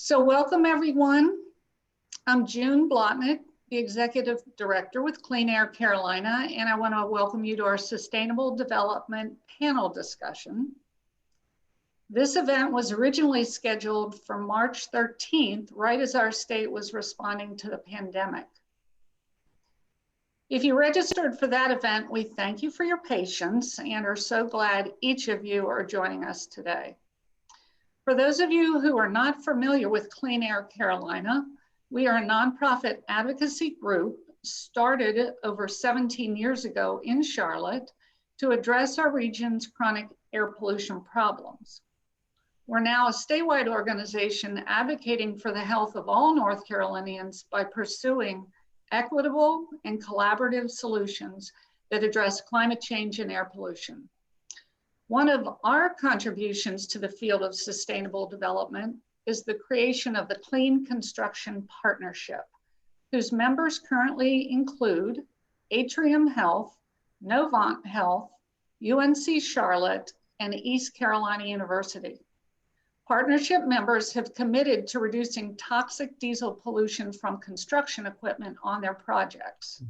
So welcome everyone. I'm June Blotnick, the Executive Director with Clean Air Carolina, and I want to welcome you to our Sustainable Development panel discussion. This event was originally scheduled for March 13th, right as our state was responding to the pandemic. If you registered for that event, we thank you for your patience and are so glad each of you are joining us today. For those of you who are not familiar with Clean Air Carolina, we are a nonprofit advocacy group started over 17 years ago in Charlotte to address our region's chronic air pollution problems. We're now a statewide organization advocating for the health of all North Carolinians by pursuing equitable and collaborative solutions that address climate change and air pollution. One of our contributions to the field of sustainable development is the creation of the Clean Construction Partnership, whose members currently include Atrium Health, Novant Health, UNC Charlotte, and East Carolina University. Partnership members have committed to reducing toxic diesel pollution from construction equipment on their projects.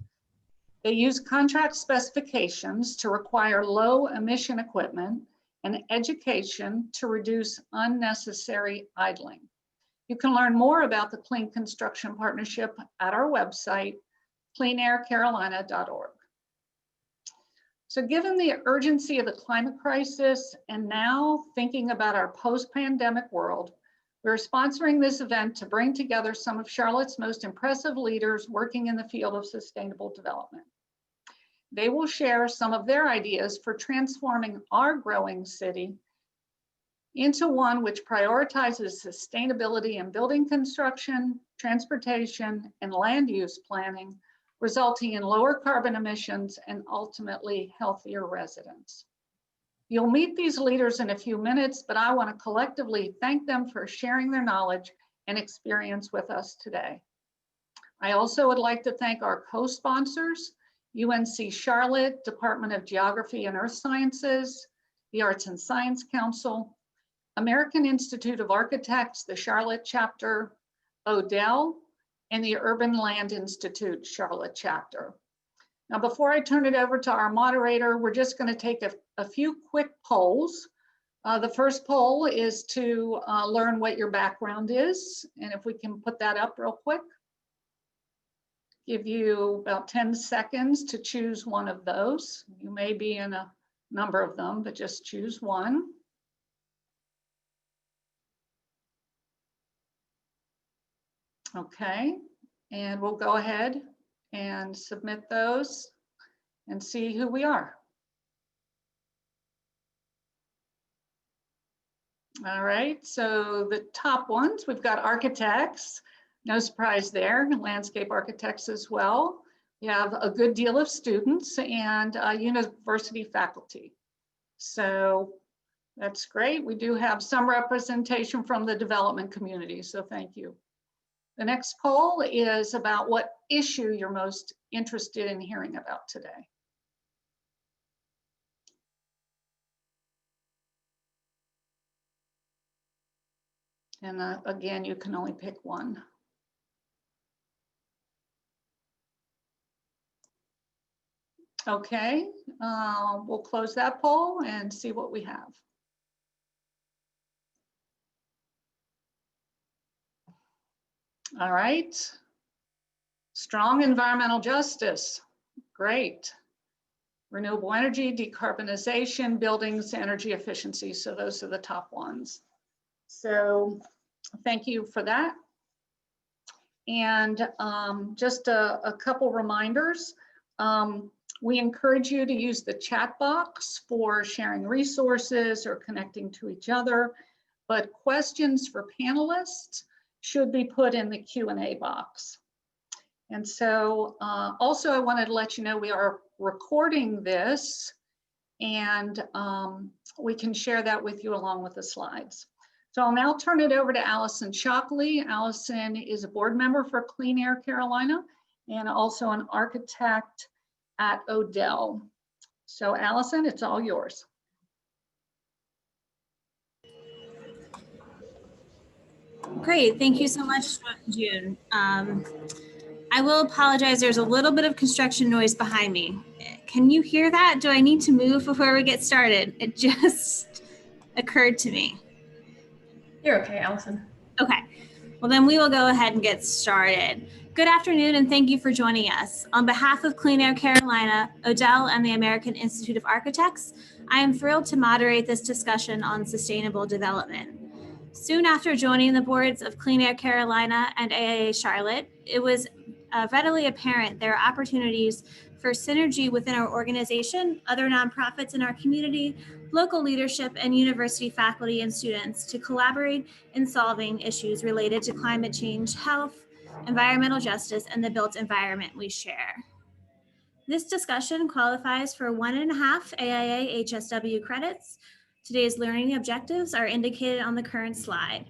They use contract specifications to require low emission equipment and education to reduce unnecessary idling. You can learn more about the Clean Construction Partnership at our website, cleanaircarolina.org. So given the urgency of the climate crisis and now thinking about our post-pandemic world, we're sponsoring this event to bring together some of Charlotte's most impressive leaders working in the field of sustainable development. They will share some of their ideas for transforming our growing city into one which prioritizes sustainability in building construction, transportation, and land use planning, resulting in lower carbon emissions and ultimately healthier residents. You'll meet these leaders in a few minutes, but I want to collectively thank them for sharing their knowledge and experience with us today. I also would like to thank our co-sponsors, UNC Charlotte, Department of Geography and Earth Sciences, the Arts and Science Council, American Institute of Architects, the Charlotte chapter, Odell, and the Urban Land Institute Charlotte chapter. Now, before I turn it over to our moderator, we're just going to take a few quick polls. The first poll is to learn what your background is, and if we can put that up real quick. Give you about 10 seconds to choose one of those. You may be in a number of them, but just choose one. Okay, and we'll go ahead and submit those and see who we are. All right, so the top ones, we've got architects. No surprise there, landscape architects as well. We have a good deal of students and university faculty. So that's great. We do have some representation from the development community, so thank you. The next poll is about what issue you're most interested in hearing about today. And again, you can only pick one. Okay, we'll close that poll and see what we have. All right, strong environmental justice, great. Renewable energy, decarbonization, buildings, energy efficiency, so those are the top ones. So thank you for that. And just a couple reminders. We encourage you to use the chat box for sharing resources or connecting to each other, but questions for panelists should be put in the Q&A box. And so also I wanted to let you know we are recording this and we can share that with you along with the slides. So I'll now turn it over to Allison Shockley. Allison is a board member for Clean Air Carolina and also an architect at Odell. So Allison, it's all yours. Great, thank you so much, June. I will apologize, there's a little bit of construction noise behind me. Can you hear that? Do I need to move before we get started? It just occurred to me. You're okay, Allison. Okay, well then we will go ahead and get started. Good afternoon and thank you for joining us. On behalf of Clean Air Carolina, Odell, and the American Institute of Architects, I am thrilled to moderate this discussion on sustainable development. Soon after joining the boards of Clean Air Carolina and AIA Charlotte, it was readily apparent there are opportunities for synergy within our organization, other nonprofits in our community, local leadership, and university faculty and students to collaborate in solving issues related to climate change, health, environmental justice, and the built environment we share. This discussion qualifies for 1.5 AIA HSW credits. Today's learning objectives are indicated on the current slide.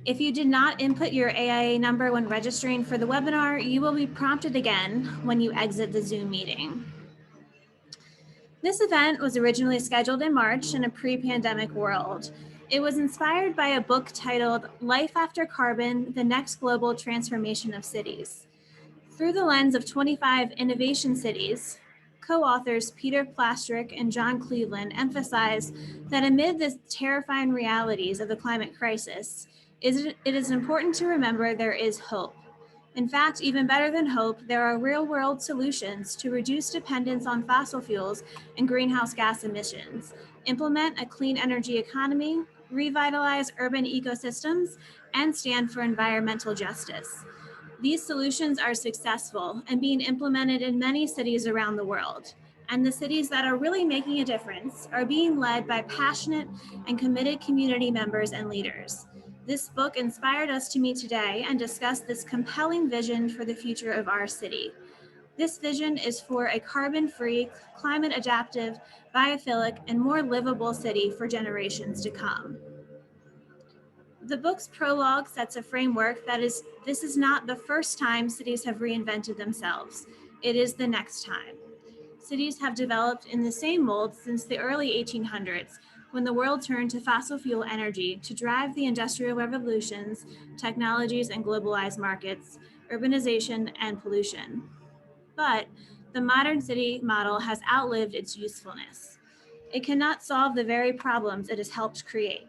If you did not input your AIA number when registering for the webinar, you will be prompted again when you exit the Zoom meeting. This event was originally scheduled in March in a pre-pandemic world. It was inspired by a book titled Life After Carbon, The Next Global Transformation of Cities. Through the lens of 25 innovation cities, co-authors Peter Plastrick and John Cleveland emphasize that amid the terrifying realities of the climate crisis, it is important to remember there is hope. In fact, even better than hope, there are real-world solutions to reduce dependence on fossil fuels and greenhouse gas emissions, implement a clean energy economy, revitalize urban ecosystems, and stand for environmental justice. These solutions are successful and being implemented in many cities around the world. And the cities that are really making a difference are being led by passionate and committed community members and leaders. This book inspired us to meet today and discuss this compelling vision for the future of our city. This vision is for a carbon-free, climate-adaptive, biophilic, and more livable city for generations to come. The book's prologue sets a framework that is, this is not the first time cities have reinvented themselves. It is the next time. Cities have developed in the same mold since the early 1800s, when the world turned to fossil fuel energy to drive the industrial revolutions, technologies, and globalized markets, urbanization, and pollution. But the modern city model has outlived its usefulness. It cannot solve the very problems it has helped create,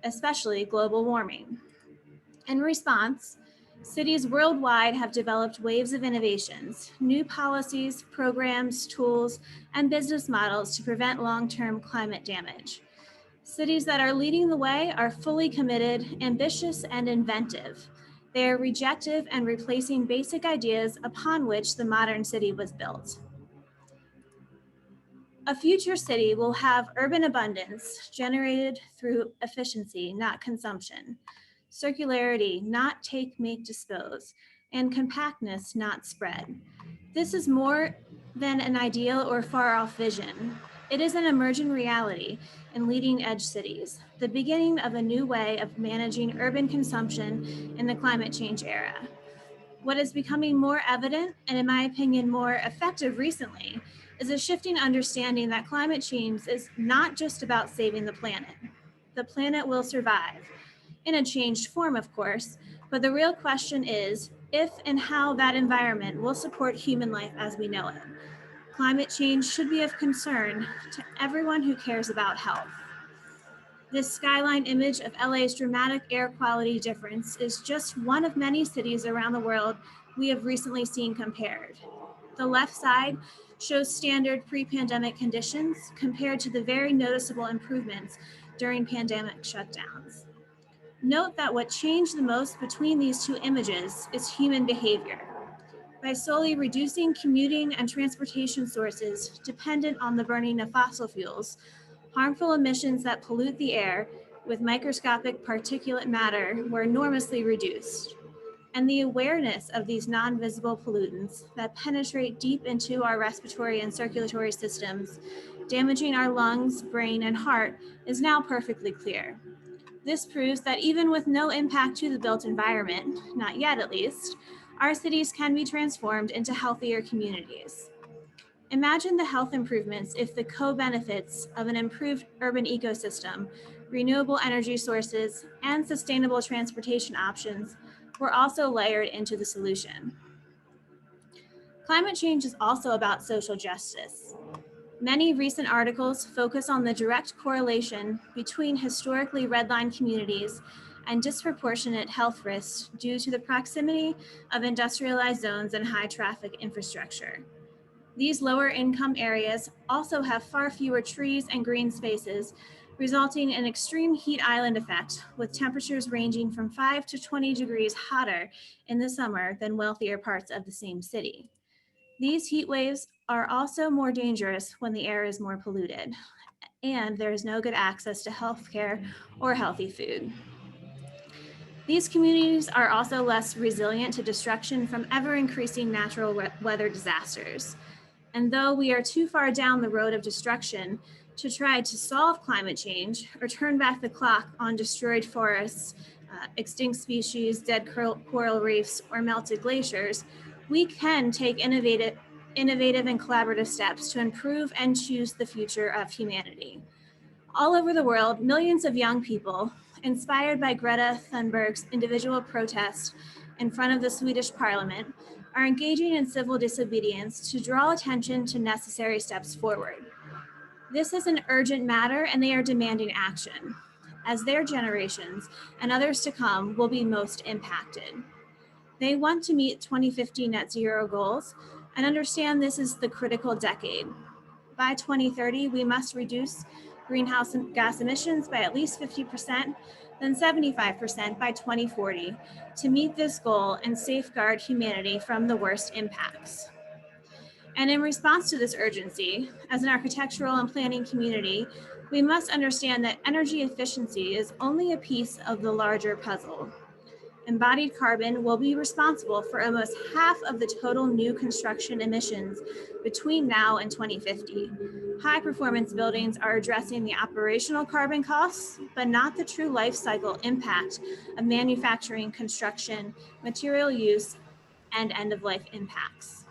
especially global warming. In response, cities worldwide have developed waves of innovations, new policies, programs, tools, and business models to prevent long-term climate damage. Cities that are leading the way are fully committed, ambitious, and inventive. They are rejective and replacing basic ideas upon which the modern city was built. A future city will have urban abundance generated through efficiency, not consumption, circularity, not take, make, dispose, and compactness, not spread. This is more than an ideal or far-off vision. It is an emerging reality in leading-edge cities, the beginning of a new way of managing urban consumption in the climate change era. What is becoming more evident, and in my opinion, more effective recently, is a shifting understanding that climate change is not just about saving the planet. The planet will survive, in a changed form, of course, but the real question is if and how that environment will support human life as we know it. Climate change should be of concern to everyone who cares about health. This skyline image of LA's dramatic air quality difference is just one of many cities around the world we have recently seen compared. The left side shows standard pre-pandemic conditions compared to the very noticeable improvements during pandemic shutdowns. Note that what changed the most between these two images is human behavior. By solely reducing commuting and transportation sources dependent on the burning of fossil fuels, harmful emissions that pollute the air with microscopic particulate matter were enormously reduced. And the awareness of these non-visible pollutants that penetrate deep into our respiratory and circulatory systems, damaging our lungs, brain, and heart, is now perfectly clear. This proves that even with no impact to the built environment, not yet at least, our cities can be transformed into healthier communities. Imagine the health improvements if the co-benefits of an improved urban ecosystem renewable energy sources, and sustainable transportation options were also layered into the solution. Climate change is also about social justice. Many recent articles focus on the direct correlation between historically redlined communities and disproportionate health risks due to the proximity of industrialized zones and high traffic infrastructure. These lower income areas also have far fewer trees and green spaces, resulting in extreme heat island effect, with temperatures ranging from 5 to 20 degrees hotter in the summer than wealthier parts of the same city. These heat waves are also more dangerous when the air is more polluted, and there is no good access to healthcare or healthy food. These communities are also less resilient to destruction from ever-increasing natural weather disasters. And though we are too far down the road of destruction to try to solve climate change or turn back the clock on destroyed forests, extinct species, dead coral reefs, or melted glaciers, we can take innovative and collaborative steps to improve and choose the future of humanity. All over the world, millions of young people, inspired by Greta Thunberg's individual protest in front of the Swedish parliament, are engaging in civil disobedience to draw attention to necessary steps forward. This is an urgent matter, and they are demanding action, as their generations and others to come will be most impacted. They want to meet 2050 net zero goals and understand this is the critical decade. By 2030, we must reduce greenhouse gas emissions by at least 50%, then 75% by 2040 to meet this goal and safeguard humanity from the worst impacts. And in response to this urgency, as an architectural and planning community, we must understand that energy efficiency is only a piece of the larger puzzle. Embodied carbon will be responsible for almost half of the total new construction emissions between now and 2050. High performance buildings are addressing the operational carbon costs, but not the true life cycle impact of manufacturing, construction, material use, and end of life impacts.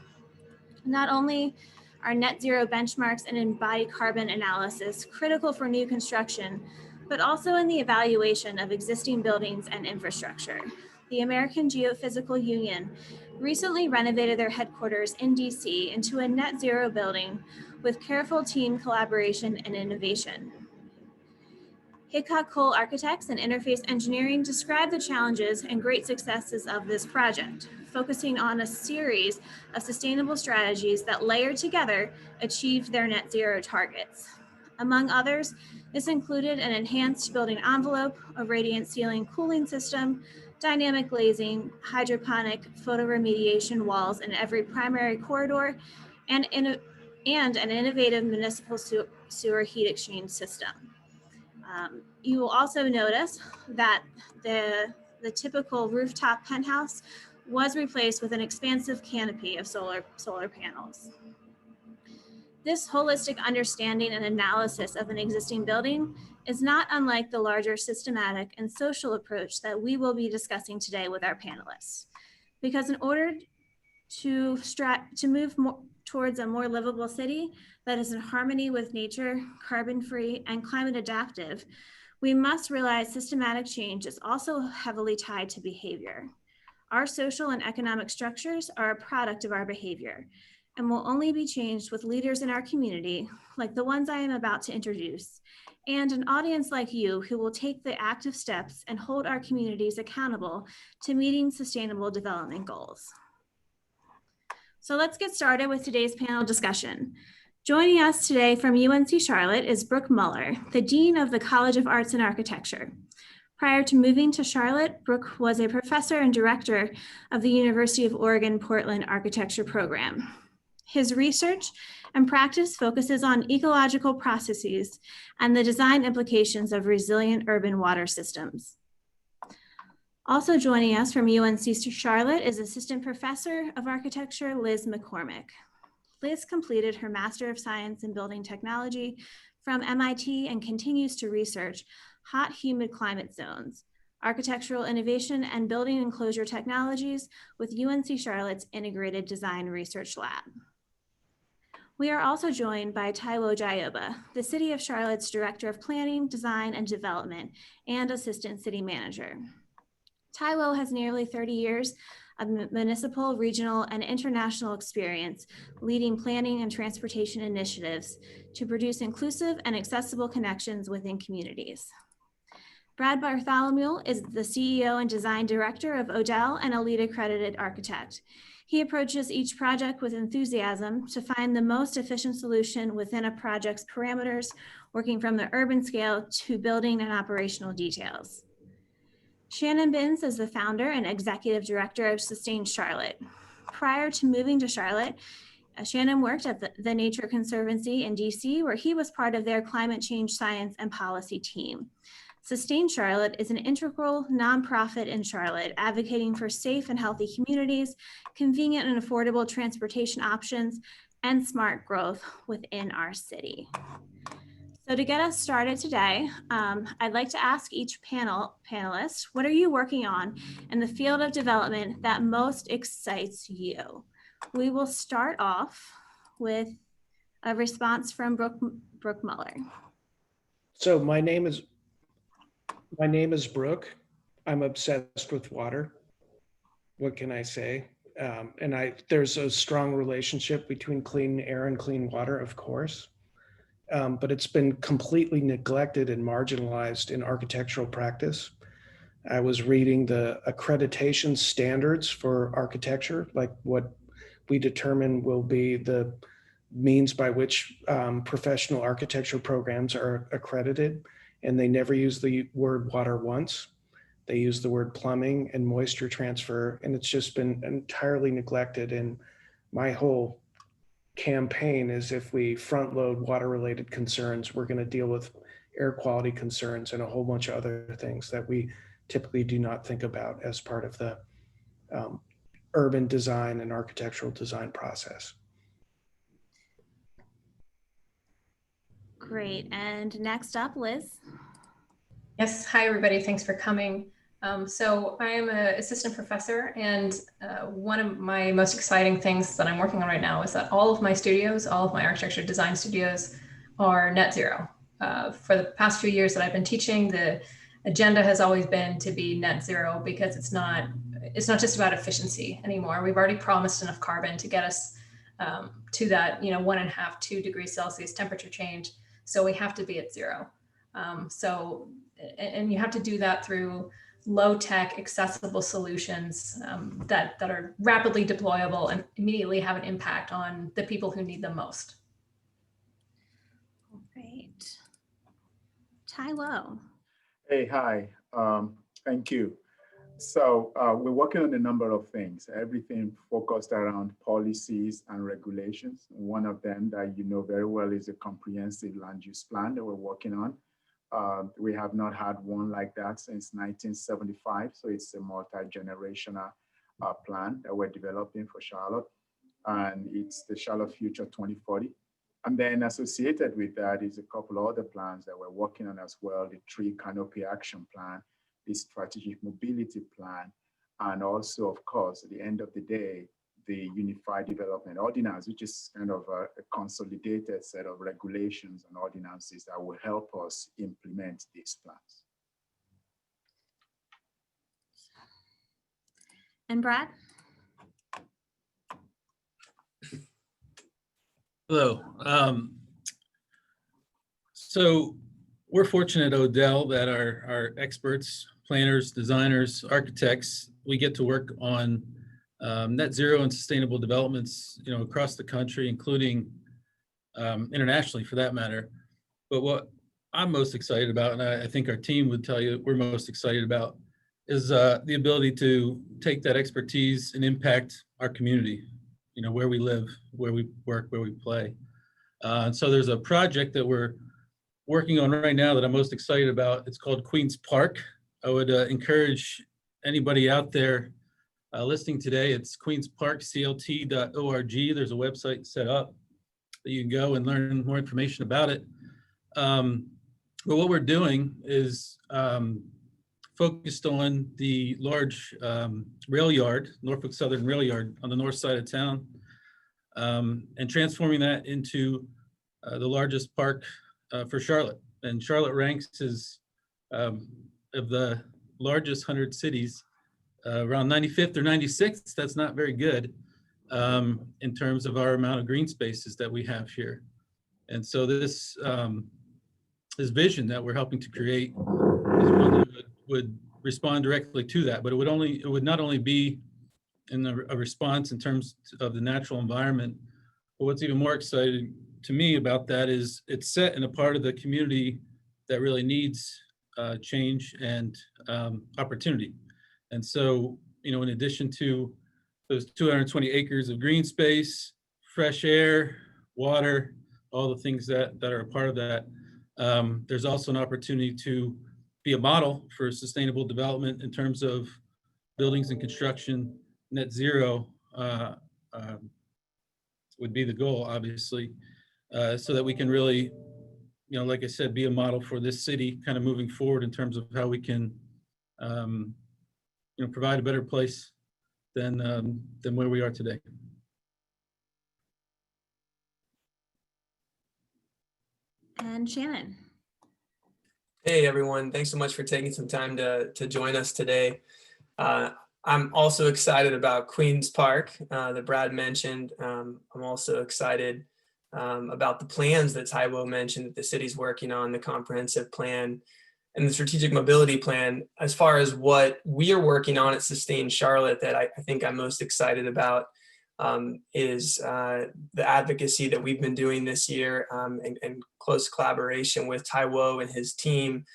Not only are net zero benchmarks and embodied carbon analysis critical for new construction, but also in the evaluation of existing buildings and infrastructure. The American Geophysical Union recently renovated their headquarters in DC into a net zero building with careful team collaboration and innovation. Hickok Cole Architects and Interface Engineering describe the challenges and great successes of this project, focusing on a series of sustainable strategies that layered together achieved their net zero targets. Among others, this included an enhanced building envelope, a radiant ceiling cooling system, dynamic glazing, hydroponic photoremediation walls in every primary corridor, and an innovative municipal sewer heat exchange system. You will also notice that the typical rooftop penthouse was replaced with an expansive canopy of solar panels. This holistic understanding and analysis of an existing building is not unlike the larger systematic and social approach that we will be discussing today with our panelists. Because in order to move towards a more livable city that is in harmony with nature, carbon-free, and climate adaptive, we must realize systematic change is also heavily tied to behavior. Our social and economic structures are a product of our behavior and will only be changed with leaders in our community, like the ones I am about to introduce, and an audience like you who will take the active steps and hold our communities accountable to meeting sustainable development goals. So let's get started with today's panel discussion. Joining us today from UNC Charlotte is Brooke Muller, the Dean of the College of Arts and Architecture. Prior to moving to Charlotte, Brooke was a professor and director of the University of Oregon Portland Architecture Program. His research and practice focuses on ecological processes and the design implications of resilient urban water systems. Also joining us from UNC Charlotte is Assistant Professor of Architecture, Liz McCormick. Liz completed her Master of Science in Building Technology from MIT and continues to research hot, humid climate zones, architectural innovation, and building enclosure technologies with UNC Charlotte's Integrated Design Research Lab. We are also joined by Jaiyeoba, the City of Charlotte's Director of Planning, Design, and Development, and Assistant City Manager. Taiwo has nearly 30 years of municipal, regional, and international experience leading planning and transportation initiatives to produce inclusive and accessible connections within communities. Brad Bartholomew is the CEO and Design Director of Odell and a LEED accredited architect. He approaches each project with enthusiasm to find the most efficient solution within a project's parameters, working from the urban scale to building and operational details. Shannon Binns is the founder and executive director of Sustain Charlotte. Prior to moving to Charlotte, Shannon worked at the Nature Conservancy in DC, where he was part of their climate change science and policy team. Sustain Charlotte is an integral nonprofit in Charlotte, advocating for safe and healthy communities, convenient and affordable transportation options, and smart growth within our city. So to get us started today, I'd like to ask each panelist, what are you working on in the field of development that most excites you? We will start off with a response from Brooke Muller. So my name is Brook. I'm obsessed with water. What can I say? There's a strong relationship between clean air and clean water, of course. But it's been completely neglected and marginalized in architectural practice. I was reading the accreditation standards for architecture, like what we determine will be the means by which professional architecture programs are accredited, and they never use the word water once. They use the word plumbing and moisture transfer, and it's just been entirely neglected. And my whole campaign is, if we front load water related concerns, we're going to deal with air quality concerns and a whole bunch of other things that we typically do not think about as part of the urban design and architectural design process. Great, and next up, Liz. Yes, hi everybody, thanks for coming. So I am an assistant professor, and one of my most exciting things that I'm working on right now is that all of my studios, all of my architecture design studios are net zero. For the past few years that I've been teaching, the agenda has always been to be net zero, because it's not just about efficiency anymore. We've already promised enough carbon to get us to that 1.5 to 2 degrees Celsius temperature change. So we have to be at zero. And you have to do that through low-tech, accessible solutions that are rapidly deployable and immediately have an impact on the people who need them most. Great. Taiwo. Hey, hi, thank you. So we're working on a number of things, everything focused around policies and regulations. One of them that you know very well is a comprehensive land use plan that we're working on. We have not had one like that since 1975. So it's a multi-generational plan that we're developing for Charlotte. And it's the Charlotte Future 2040. And then associated with that is a couple of other plans that we're working on as well: the Tree Canopy Action Plan, the Strategic Mobility Plan, and also, of course, at the end of the day, the Unified Development Ordinance, which is kind of a consolidated set of regulations and ordinances that will help us implement these plans. And Brad? Hello. So we're fortunate at Odell that our experts, planners, designers, architects, we get to work on net zero and sustainable developments, across the country, including internationally for that matter. But what I'm most excited about, and I think our team would tell you we're most excited about, is the ability to take that expertise and impact our community, where we live, where we work, where we play. And so there's a project that we're working on right now that I'm most excited about. It's called Queens Park. I would encourage anybody out there listening today. It's queensparkclt.org. There's a website set up that you can go and learn more information about it. But what we're doing is focused on the large rail yard, Norfolk Southern Rail Yard on the north side of town. and transforming that into the largest park for Charlotte. And Charlotte ranks as of the largest 100 cities, around 95th or 96th. That's not very good in terms of our amount of green spaces that we have here. And so this vision that we're helping to create is one that would respond directly to that, but it would not only be in a response in terms of the natural environment, but what's even more exciting to me about that is it's set in a part of the community that really needs change and opportunity. And so, you know, in addition to those 220 acres of green space, fresh air, water, all the things that are a part of that, there's also an opportunity to be a model for sustainable development in terms of buildings and construction. Net zero would be the goal, obviously, so that we can really, you know, like I said, be a model for this city kind of moving forward in terms of how we can, you know, provide a better place than where we are today. And Shannon. Hey everyone, thanks so much for taking some time to join us today. I'm also excited about Queen's Park that Brad mentioned. I'm also excited about the plans that Taiwo mentioned that the city's working on, the comprehensive plan and the strategic mobility plan. As far as what we are working on at Sustain Charlotte that I think I'm most excited about is the advocacy that we've been doing this year in close collaboration with Taiwo and his team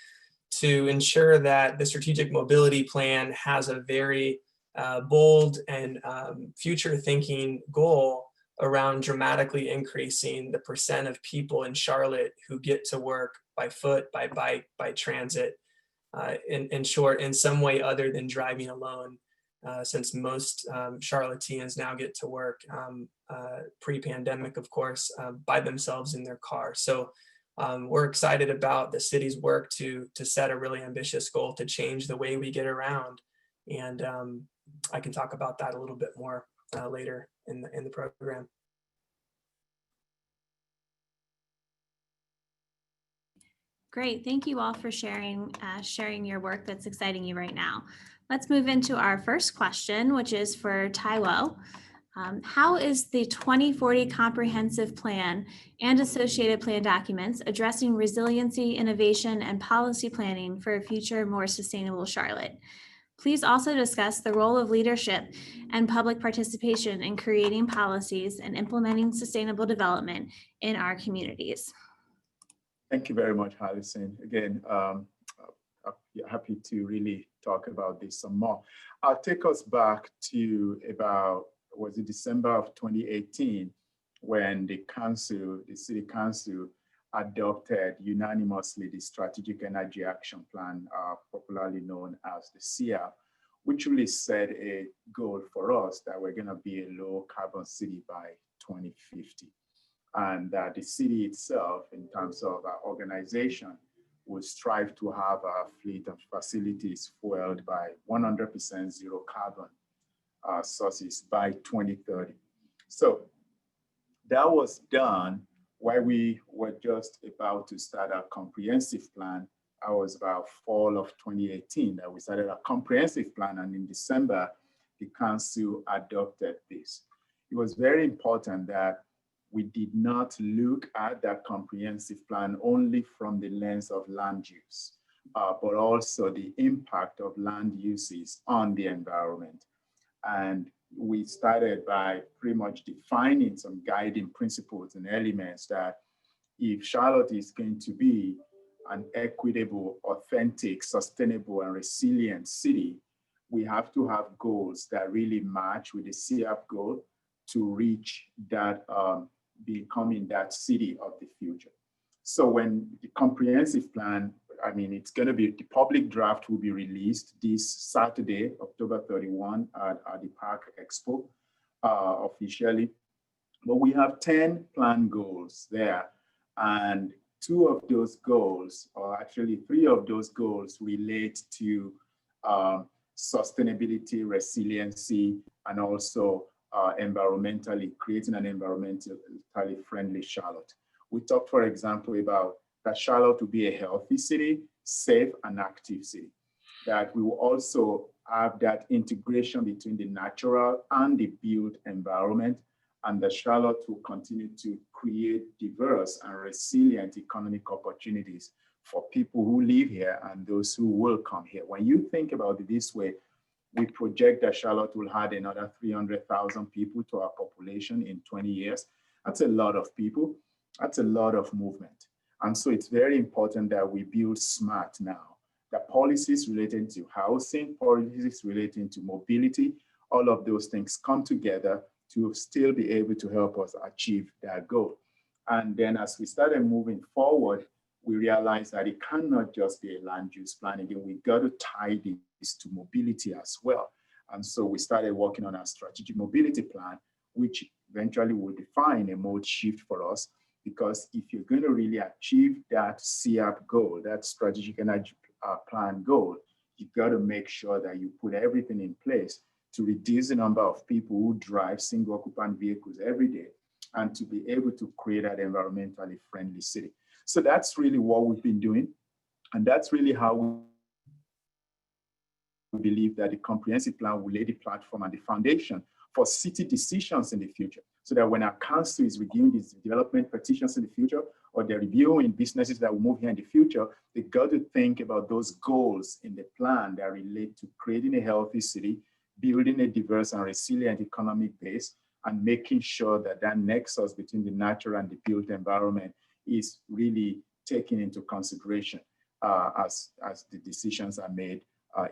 to ensure that the strategic mobility plan has a very bold and future-thinking goal around dramatically increasing the percent of people in Charlotte who get to work by foot, by bike, by transit, in short, in some way other than driving alone, since most Charlotteans now get to work pre-pandemic, of course, by themselves in their car. So we're excited about the city's work to set a really ambitious goal to change the way we get around. And I can talk about that a little bit more later in the program. Great, thank you all for sharing your work that's exciting you right now. Let's move into our first question, which is for Taiwo. How is the 2040 comprehensive plan and associated plan documents addressing resiliency, innovation, and policy planning for a future, more sustainable Charlotte? Please also discuss the role of leadership and public participation in creating policies and implementing sustainable development in our communities. Thank you very much, Allison. Again, happy to really talk about this some more. I'll take us back to about, was it December of 2018, when the city council adopted unanimously the Strategic Energy Action Plan, popularly known as the SEAP, which really set a goal for us that we're going to be a low carbon city by 2050. And that the city itself, in terms of our organization, will strive to have our fleet of facilities fueled by 100% zero carbon sources by 2030. So that was done while we were just about to start our comprehensive plan. I was about fall of 2018 that we started a comprehensive plan, and in December, the council adopted this. It was very important that we did not look at that comprehensive plan only from the lens of land use, but also the impact of land uses on the environment. And we started by pretty much defining some guiding principles and elements that if Charlotte is going to be an equitable, authentic, sustainable, and resilient city, we have to have goals that really match with the CEAP goal to reach that becoming that city of the future. So when the comprehensive plan, I mean, it's going to be, the public draft will be released this Saturday, October 31 at the Park Expo officially. But we have 10 plan goals there. And 2 of those goals, or actually 3 of those goals, relate to sustainability, resiliency, and also creating an environmentally friendly Charlotte. We talked, for example, about that Charlotte will be a healthy city, safe and active city. That we will also have that integration between the natural and the built environment, and that Charlotte will continue to create diverse and resilient economic opportunities for people who live here and those who will come here. When you think about it this way, we project that Charlotte will add another 300,000 people to our population in 20 years. That's a lot of people. That's a lot of movement. And so it's very important that we build smart now. The policies relating to housing, policies relating to mobility, all of those things come together to still be able to help us achieve that goal. And then as we started moving forward, we realized that it cannot just be a land use plan. Again, we got to tie this to mobility as well. And so we started working on our strategic mobility plan, which eventually will define a mode shift for us. Because if you're going to really achieve that CAP goal, that strategic energy plan goal, you got to make sure that you put everything in place to reduce the number of people who drive single occupant vehicles every day and to be able to create an environmentally friendly city. So that's really what we've been doing. And that's really how we believe that the comprehensive plan will lay the platform and the foundation for city decisions in the future. So that when our council is reviewing these development petitions in the future, or they're reviewing businesses that will move here in the future, they got to think about those goals in the plan that relate to creating a healthy city, building a diverse and resilient economic base, and making sure that that nexus between the natural and the built environment is really taken into consideration as the decisions are made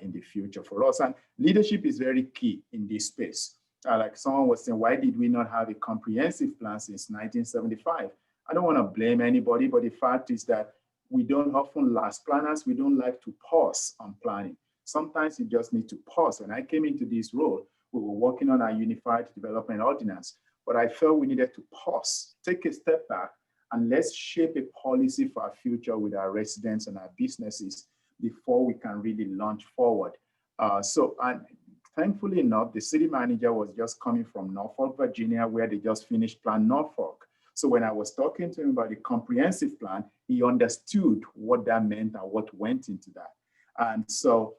in the future for us. And leadership is very key in this space. Like someone was saying, why did we not have a comprehensive plan since 1975? I don't want to blame anybody, but the fact is that we don't often, as planners, we don't like to pause on planning. Sometimes you just need to pause. When I came into this role, we were working on our Unified Development Ordinance, but I felt we needed to pause, take a step back, and let's shape a policy for our future with our residents and our businesses before we can really launch forward. And thankfully enough, the city manager was just coming from Norfolk, Virginia, where they just finished Plan Norfolk. So when I was talking to him about the comprehensive plan, he understood what that meant and what went into that. And so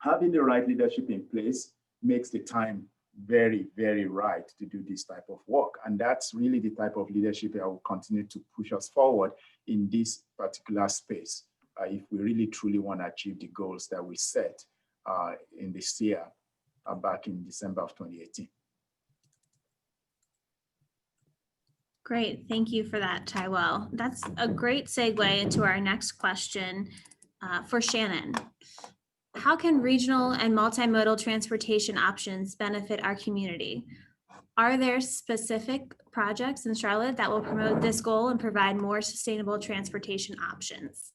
having the right leadership in place makes the time very, very right to do this type of work. And that's really the type of leadership that will continue to push us forward in this particular space, if we really truly want to achieve the goals that we set in this year back in December of 2018. Great, thank you for that, Taiwo. That's a great segue into our next question for Shannon. How can regional and multimodal transportation options benefit our community? Are there specific projects in Charlotte that will promote this goal and provide more sustainable transportation options?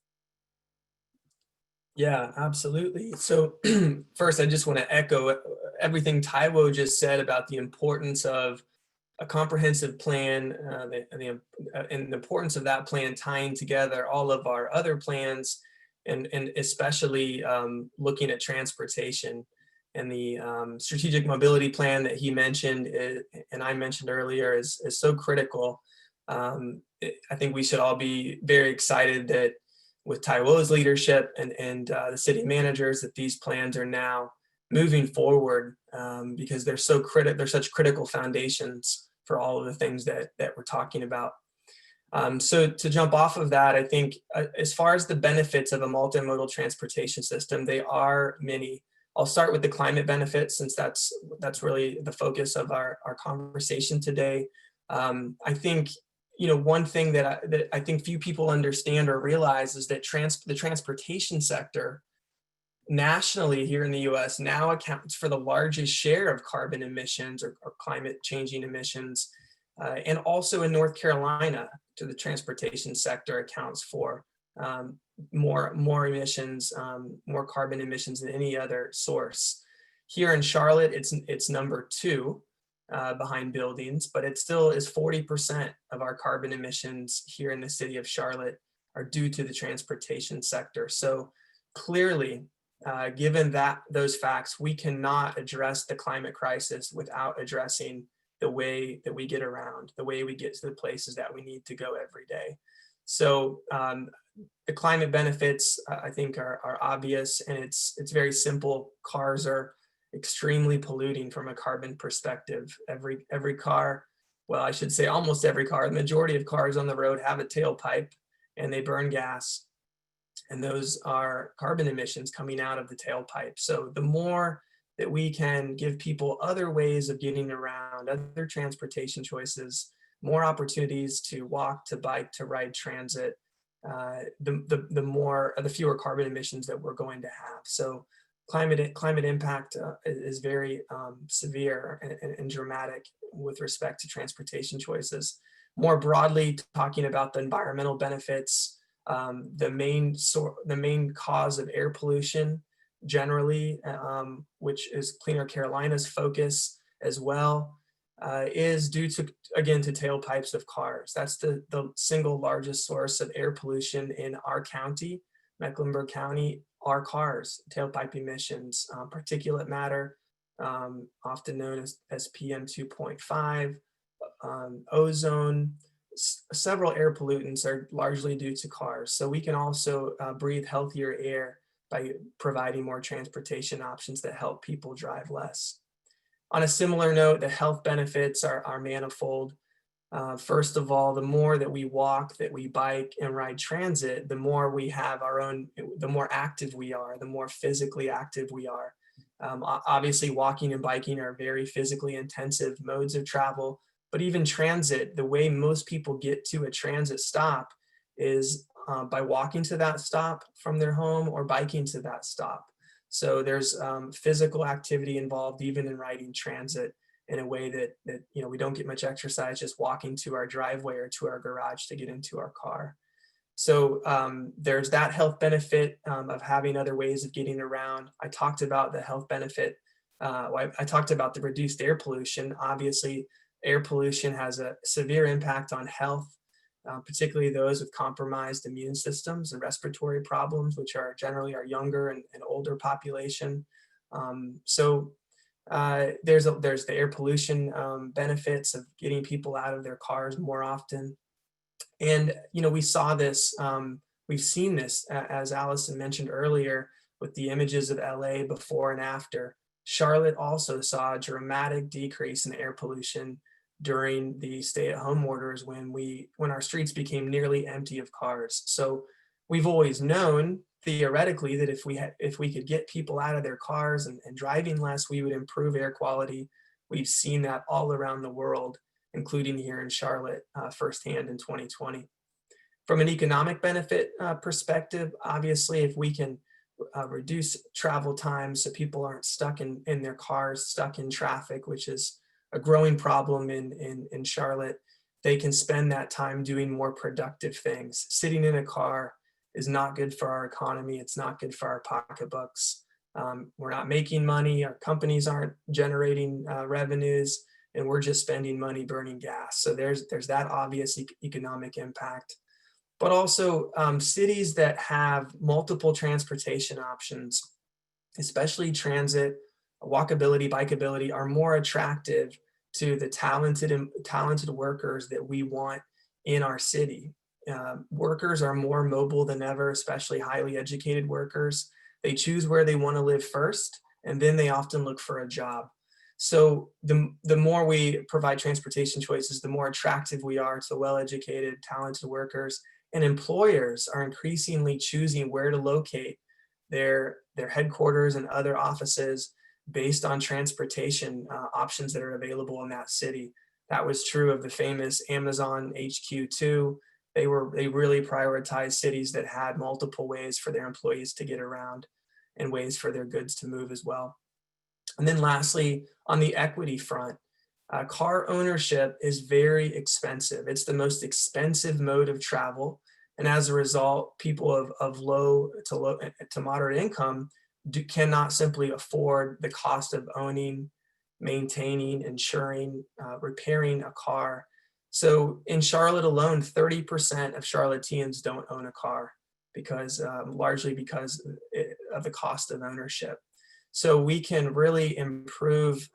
Yeah, absolutely. So first, I just want to echo everything Taiwo just said about the importance of a comprehensive plan and the importance of that plan tying together all of our other plans, and especially looking at transportation. And the strategic mobility plan that he mentioned and I mentioned earlier is so critical. I think we should all be very excited that with Taiwo's leadership and the city managers, that these plans are now moving forward because they're so they're such critical foundations for all of the things that we're talking about. So to jump off of that, I think as far as the benefits of a multimodal transportation system, they are many. I'll start with the climate benefits, since that's really the focus of our conversation today. I think, one thing that I think few people understand or realize is that the transportation sector nationally here in the US now accounts for the largest share of carbon emissions or climate changing emissions. And also in North Carolina, the transportation sector accounts for more emissions, more carbon emissions than any other source. Here in Charlotte, it's number 2 behind buildings, but it still is 40% of our carbon emissions here in the city of Charlotte are due to the transportation sector. So clearly, given those facts, we cannot address the climate crisis without addressing the way that we get around, the way we get to the places that we need to go every day. So the climate benefits, I think, are obvious, and it's very simple. Cars are extremely polluting from a carbon perspective. Every car, well, I should say almost every car, the majority of cars on the road have a tailpipe, and they burn gas. And those are carbon emissions coming out of the tailpipe. So the more that we can give people other ways of getting around, other transportation choices, more opportunities to walk, to bike, to ride transit, the fewer carbon emissions that we're going to have. So climate impact is very severe and dramatic with respect to transportation choices. More broadly, talking about the environmental benefits, the main cause of air pollution generally, which is Clean Air Carolina's focus as well, is due to, again, to tailpipes of cars. That's the single largest source of air pollution in our county, Mecklenburg County, are cars, tailpipe emissions, particulate matter, often known as PM 2.5, ozone. Several air pollutants are largely due to cars. So we can also breathe healthier air by providing more transportation options that help people drive less. On a similar note, the health benefits are manifold. First of all, the more that we walk, that we bike and ride transit, the more we have the more active we are, the more physically active we are. Obviously, walking and biking are very physically intensive modes of travel, but even transit, the way most people get to a transit stop is by walking to that stop from their home or biking to that stop. So there's physical activity involved even in riding transit in a way that we don't get much exercise just walking to our driveway or to our garage to get into our car. So there's that health benefit of having other ways of getting around. I talked about the health benefit. I talked about the reduced air pollution. Obviously, air pollution has a severe impact on health, particularly those with compromised immune systems and respiratory problems, which are generally our younger and older population. So there's the air pollution benefits of getting people out of their cars more often. And, we saw this, we've seen this, as Allison mentioned earlier, with the images of LA before and after. Charlotte also saw a dramatic decrease in air pollution during the stay-at-home orders when our streets became nearly empty of cars. So we've always known theoretically that if we could get people out of their cars and driving less, we would improve air quality. We've seen that all around the world, including here in Charlotte firsthand in 2020. From an economic benefit perspective, obviously, if we can reduce travel time so people aren't stuck in their cars, stuck in traffic, which is a growing problem in Charlotte, they can spend that time doing more productive things. Sitting in a car is not good for our economy. It's not good for our pocketbooks. We're not making money. Our companies aren't generating revenues, and we're just spending money burning gas. So there's that obvious economic impact. But also cities that have multiple transportation options, especially transit, walkability, bikeability, are more attractive to the talented workers that we want in our city. Workers are more mobile than ever, especially highly educated workers. They choose where they want to live first, and then they often look for a job. So the more we provide transportation choices, the more attractive we are to well-educated, talented workers. And employers are increasingly choosing where to locate their headquarters and other offices based on transportation options that are available in that city. That was true of the famous Amazon HQ2. They really prioritized cities that had multiple ways for their employees to get around and ways for their goods to move as well. And then lastly, on the equity front, car ownership is very expensive. It's the most expensive mode of travel. And as a result, people of low to moderate income cannot simply afford the cost of owning, maintaining, insuring, repairing a car. So in Charlotte alone, 30% of Charlotteans don't own a car largely because of the cost of ownership. so we can really improve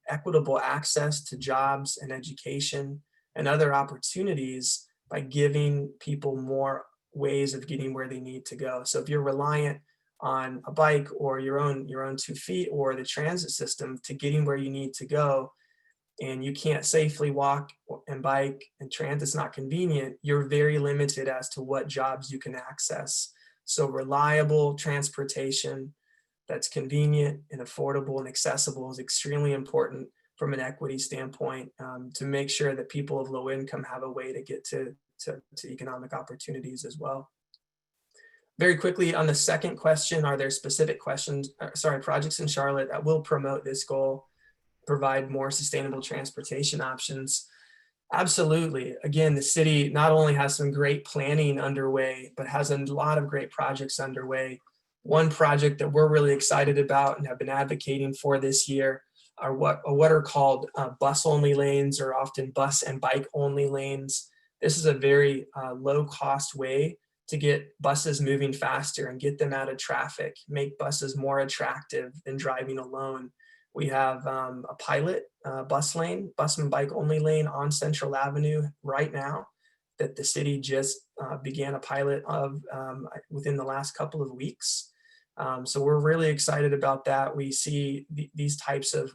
equitable access to jobs and education and other opportunities by giving people more ways of getting where they need to go. So if you're reliant on a bike or your own 2 feet or the transit system to getting where you need to go, and you can't safely walk and bike and transit's not convenient, you're very limited as to what jobs you can access. So reliable transportation that's convenient and affordable and accessible is extremely important from an equity standpoint, to make sure that people of low income have a way to get to economic opportunities as well. Very quickly on the second question, are there specific projects in Charlotte that will promote this goal, provide more sustainable transportation options? Absolutely. Again, the city not only has some great planning underway, but has a lot of great projects underway. One project that we're really excited about and have been advocating for this year are what are called bus-only lanes, or often bus and bike-only lanes. This is a very low-cost way to get buses moving faster and get them out of traffic, make buses more attractive than driving alone. We have a pilot bus and bike-only lane on Central Avenue right now that the city just began a pilot of within the last couple of weeks. So we're really excited about that. We see these types of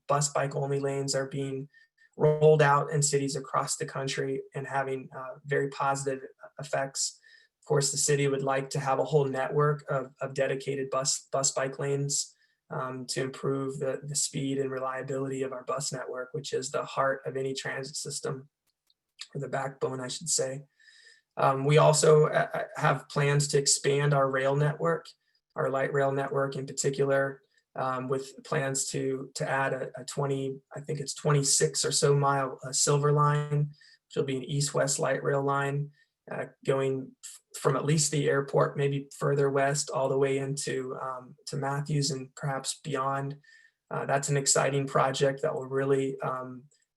bus bike only lanes are being rolled out in cities across the country and having very positive effects. Of course, the city would like to have a whole network of dedicated bus bike lanes to improve the speed and reliability of our bus network, which is the heart of any transit system, or the backbone, I should say. We also have plans to expand our rail network, our light rail network in particular, with plans to add a 26 or so mile silver line, which will be an east-west light rail line going from at least the airport, maybe further west, all the way into to Matthews and perhaps beyond. That's an exciting project that will really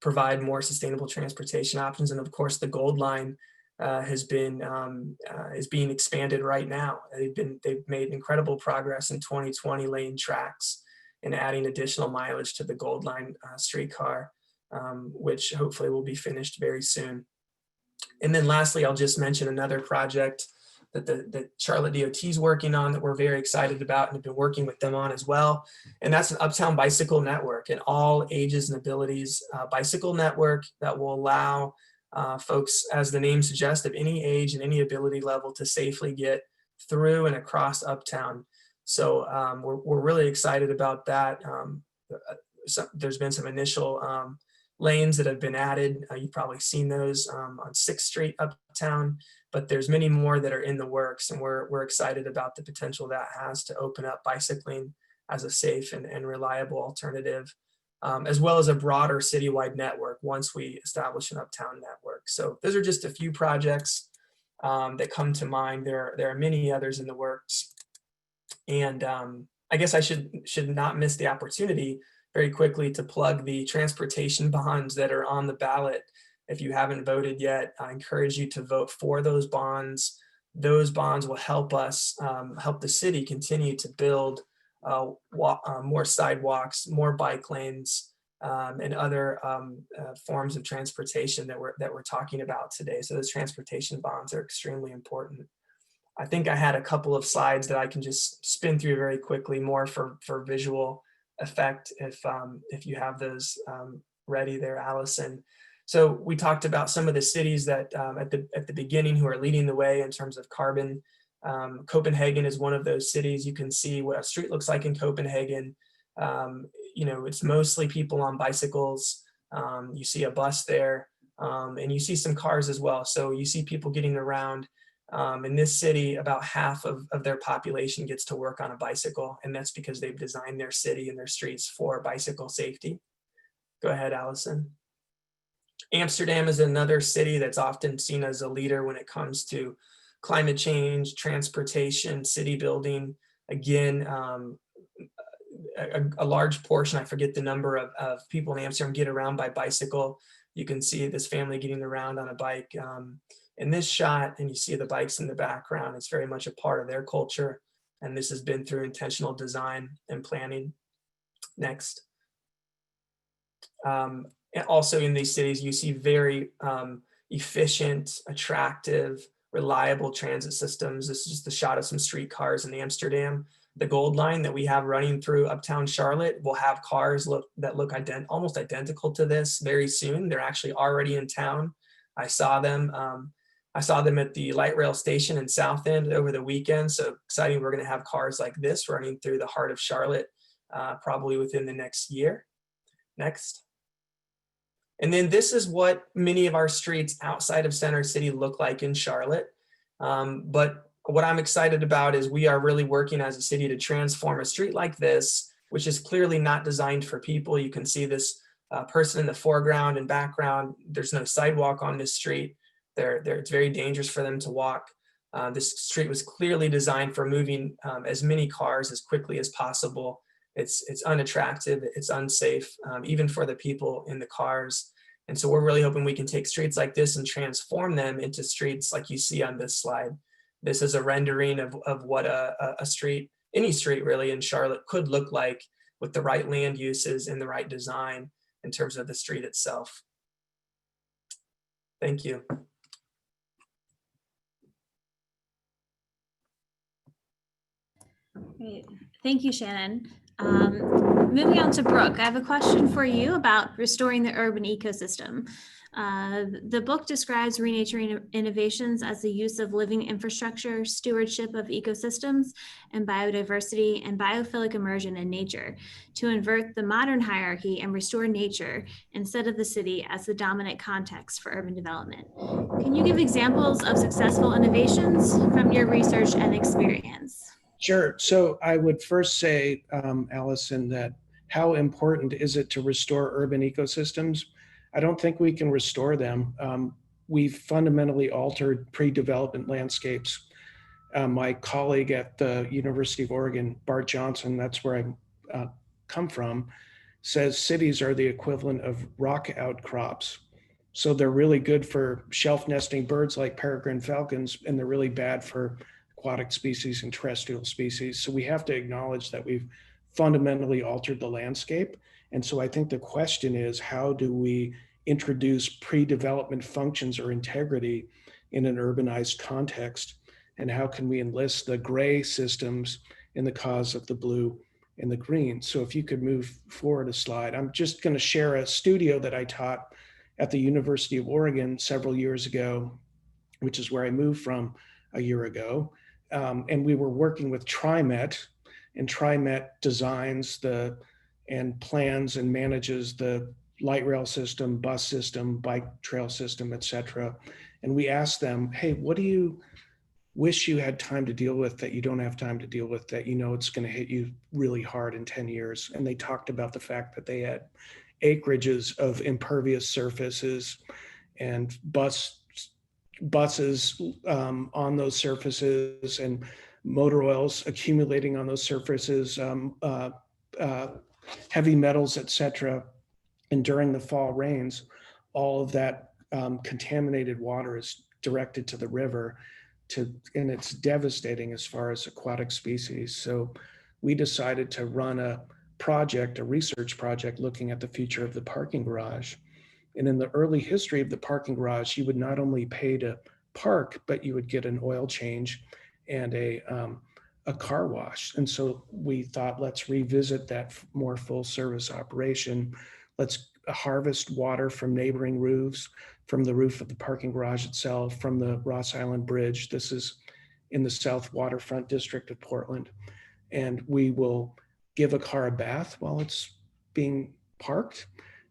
provide more sustainable transportation options. And of course, the Gold Line is being expanded right now. They've made incredible progress in 2020 laying tracks and adding additional mileage to the Gold Line streetcar, which hopefully will be finished very soon. And then lastly, I'll just mention another project that the Charlotte DOT is working on that we're very excited about and have been working with them on as well. And that's an uptown bicycle network, an all ages and abilities bicycle network that will allow folks, as the name suggests, of any age and any ability level to safely get through and across uptown. So we're really excited about that. There's been some initial lanes that have been added. You've probably seen those on 6th Street uptown, but there's many more that are in the works, and we're excited about the potential that has to open up bicycling as a safe and reliable alternative, as well as a broader citywide network once we establish an uptown network. So those are just a few projects that come to mind. There are many others in the works. And I guess I should not miss the opportunity very quickly to plug the transportation bonds that are on the ballot. If you haven't voted yet, I encourage you to vote for those bonds. Those bonds will help us, help the city continue to build more sidewalks, more bike lanes, and other forms of transportation that we're talking about today. So those transportation bonds are extremely important. I think I had a couple of slides that I can just spin through very quickly, more for visual effect, if you have those ready there, Allison. So we talked about some of the cities that at the beginning who are leading the way in terms of carbon. Copenhagen is one of those cities. You can see what a street looks like in Copenhagen. It's mostly people on bicycles. You see a bus there, and you see some cars as well. So you see people getting around. In this city, about half of their population gets to work on a bicycle, and that's because they've designed their city and their streets for bicycle safety. Go ahead, Allison. Amsterdam is another city that's often seen as a leader when it comes to climate change, transportation, city building. Again, a large portion, I forget the number of people in Amsterdam get around by bicycle. You can see this family getting around on a bike in this shot, and you see the bikes in the background. It's very much a part of their culture And this has been through intentional design and planning. Next. And also in these cities, you see very efficient, attractive, reliable transit systems. This is just a shot of some streetcars in Amsterdam. The Gold Line that we have running through uptown Charlotte will have cars that look almost identical to this very soon. They're actually already in town. I saw them at the light rail station in South End over the weekend. So exciting, we're gonna have cars like this running through the heart of Charlotte probably within the next year. Next. And then this is what many of our streets outside of Center City look like in Charlotte. But what I'm excited about is we are really working as a city to transform a street like this, which is clearly not designed for people. You can see this person in the foreground and background. There's no sidewalk on this street. It's very dangerous for them to walk. This street was clearly designed for moving as many cars as quickly as possible. It's unattractive, it's unsafe, even for the people in the cars. And so we're really hoping we can take streets like this and transform them into streets like you see on this slide. This is a rendering of what a street, any street really in Charlotte could look like with the right land uses and the right design in terms of the street itself. Thank you. Great. Thank you, Shannon. Moving on to Brooke, I have a question for you about restoring the urban ecosystem. The book describes renaturing innovations as the use of living infrastructure, stewardship of ecosystems and biodiversity, and biophilic immersion in nature to invert the modern hierarchy and restore nature instead of the city as the dominant context for urban development. Can you give examples of successful innovations from your research and experience? Sure. So I would first say, Allison, that how important is it to restore urban ecosystems? I don't think we can restore them. We've fundamentally altered pre-development landscapes. My colleague at the University of Oregon, Bart Johnson, that's where I come from, says cities are the equivalent of rock outcrops. So they're really good for shelf nesting birds like peregrine falcons, and they're really bad for aquatic species and terrestrial species. So we have to acknowledge that we've fundamentally altered the landscape. And so I think the question is, how do we introduce pre-development functions or integrity in an urbanized context? And how can we enlist the gray systems in the cause of the blue and the green? So if you could move forward a slide, I'm just going to share a studio that I taught at the University of Oregon several years ago, which is where I moved from a year ago. And we were working with TriMet, and TriMet designs and plans and manages the light rail system, bus system, bike trail system, et cetera. And we asked them, hey, what do you wish you had time to deal with that you don't have time to deal with, that you know it's going to hit you really hard in 10 years? And they talked about the fact that they had acreages of impervious surfaces and buses on those surfaces, and motor oils accumulating on those surfaces, heavy metals, et cetera. And during the fall rains, all of that contaminated water is directed to the river, and it's devastating as far as aquatic species. So we decided to run a research project looking at the future of the parking garage. And in the early history of the parking garage, you would not only pay to park, but you would get an oil change and a car wash. And so we thought, let's revisit that more full service operation. Let's harvest water from neighboring roofs, from the roof of the parking garage itself, from the Ross Island Bridge. This is in the South Waterfront District of Portland. And we will give a car a bath while it's being parked,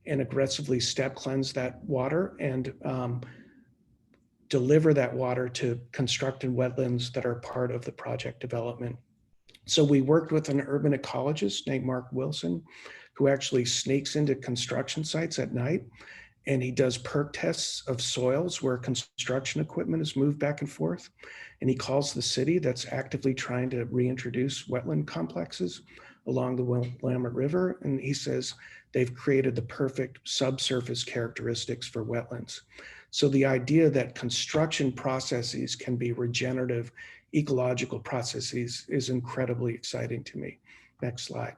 and aggressively step cleanse that water, and deliver that water to constructed wetlands that are part of the project development. So we worked with an urban ecologist named Mark Wilson, who actually sneaks into construction sites at night, and he does perk tests of soils where construction equipment is moved back and forth. And he calls the city that's actively trying to reintroduce wetland complexes along the Willamette River, and he says they've created the perfect subsurface characteristics for wetlands. So the idea that construction processes can be regenerative ecological processes is incredibly exciting to me. Next slide.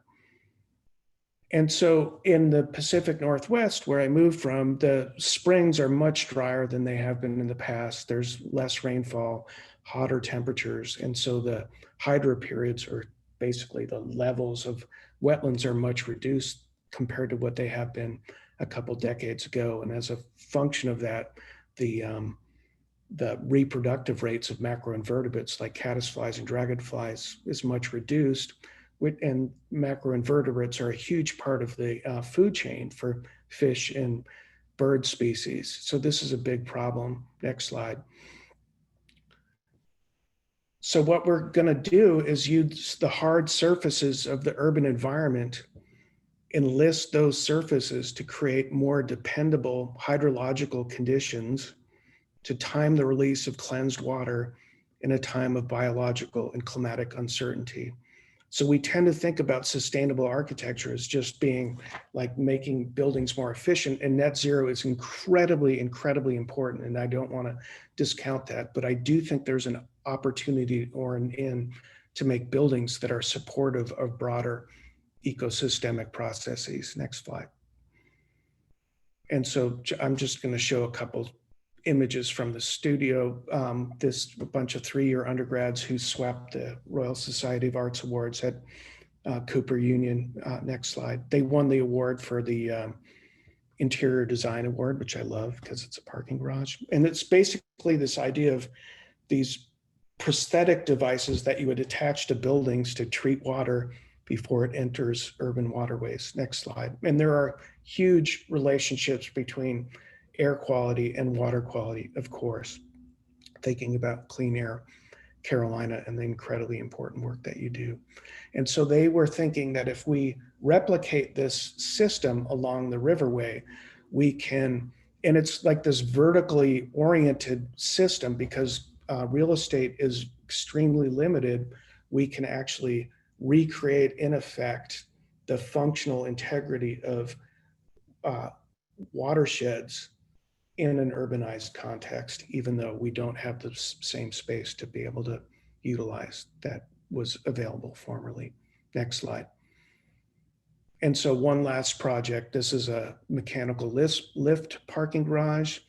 And so in the Pacific Northwest, where I moved from, the springs are much drier than they have been in the past. There's less rainfall, hotter temperatures. And so the hydro periods, or basically the levels of wetlands, are much reduced compared to what they have been a couple decades ago. And as a function of that, the reproductive rates of macroinvertebrates like caddisflies and dragonflies is much reduced. And macroinvertebrates are a huge part of the food chain for fish and bird species. So this is a big problem. Next slide. So what we're going to do is use the hard surfaces of the urban environment, enlist those surfaces to create more dependable hydrological conditions to time the release of cleansed water in a time of biological and climatic uncertainty. So we tend to think about sustainable architecture as just being like making buildings more efficient, and net zero is incredibly, incredibly important. And I don't want to discount that, but I do think there's an opportunity or an in to make buildings that are supportive of broader ecosystemic processes. Next slide. And so I'm just going to show a couple images from the studio. This bunch of three-year undergrads who swept the Royal Society of Arts Awards at Cooper Union. Next slide. They won the award for the Interior Design Award, which I love because it's a parking garage. And it's basically this idea of these prosthetic devices that you would attach to buildings to treat water before it enters urban waterways. Next slide. And there are huge relationships between air quality and water quality, of course, thinking about Clean Air Carolina and the incredibly important work that you do. And so they were thinking that if we replicate this system along the riverway, we can, and it's like this vertically oriented system because real estate is extremely limited, we can actually recreate, in effect, the functional integrity of watersheds in an urbanized context, even though we don't have the same space to be able to utilize that was available formerly. Next slide. And so one last project, this is a mechanical lift parking garage.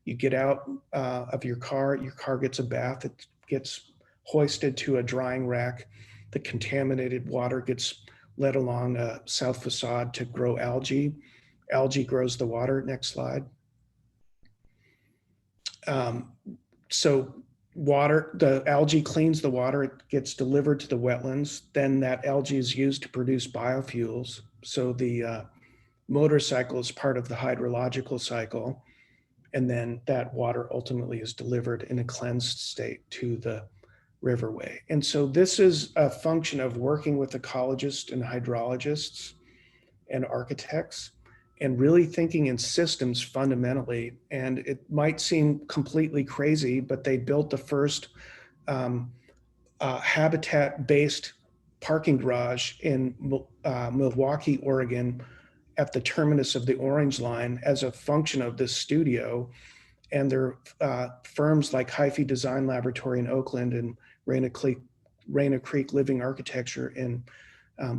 You get out of your car gets a bath, it gets hoisted to a drying rack. The contaminated water gets led along a south facade to grow algae. Algae grows the water. Next slide. So the algae cleans the water, it gets delivered to the wetlands. Then that algae is used to produce biofuels. So the motorcycle is part of the hydrological cycle. And then that water ultimately is delivered in a cleansed state to the riverway. And so this is a function of working with ecologists and hydrologists and architects and really thinking in systems fundamentally. And it might seem completely crazy, but they built the first habitat-based parking garage in Milwaukee, Oregon, at the terminus of the Orange Line as a function of this studio. And there are firms like Hyphy Design Laboratory in Oakland and Raina Creek Living Architecture in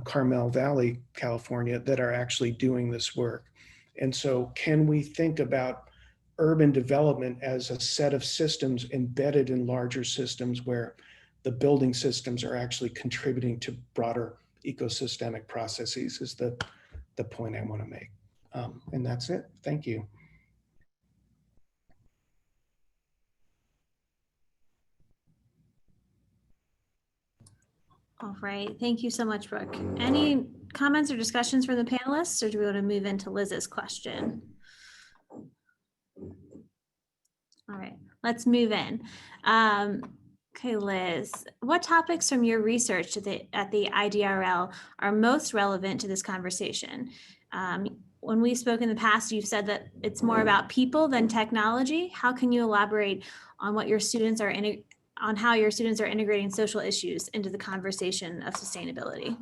Carmel Valley, California, that are actually doing this work. And so can we think about urban development as a set of systems embedded in larger systems where the building systems are actually contributing to broader ecosystemic processes is the point I want to make. And that's it. Thank you. All right, thank you so much, Brooke. Any comments or discussions from the panelists, or do we want to move into Liz's question? All right, let's move in. Okay, Liz, what topics from your research at the IDRL are most relevant to this conversation? When we spoke in the past, you've said that it's more about people than technology. How can you elaborate on what your students are on how your students are integrating social issues into the conversation of sustainability?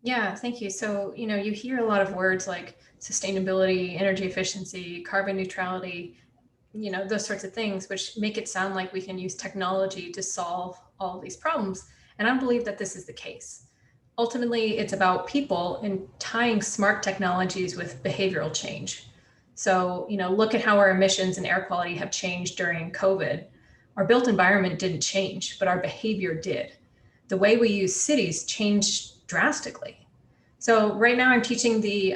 Yeah, thank you. So, you hear a lot of words like sustainability, energy efficiency, carbon neutrality, those sorts of things, which make it sound like we can use technology to solve all of these problems. And I don't believe that this is the case. Ultimately, it's about people and tying smart technologies with behavioral change. So, look at how our emissions and air quality have changed during COVID. Our built environment didn't change, but our behavior did. The way we use cities changed drastically. So right now I'm teaching the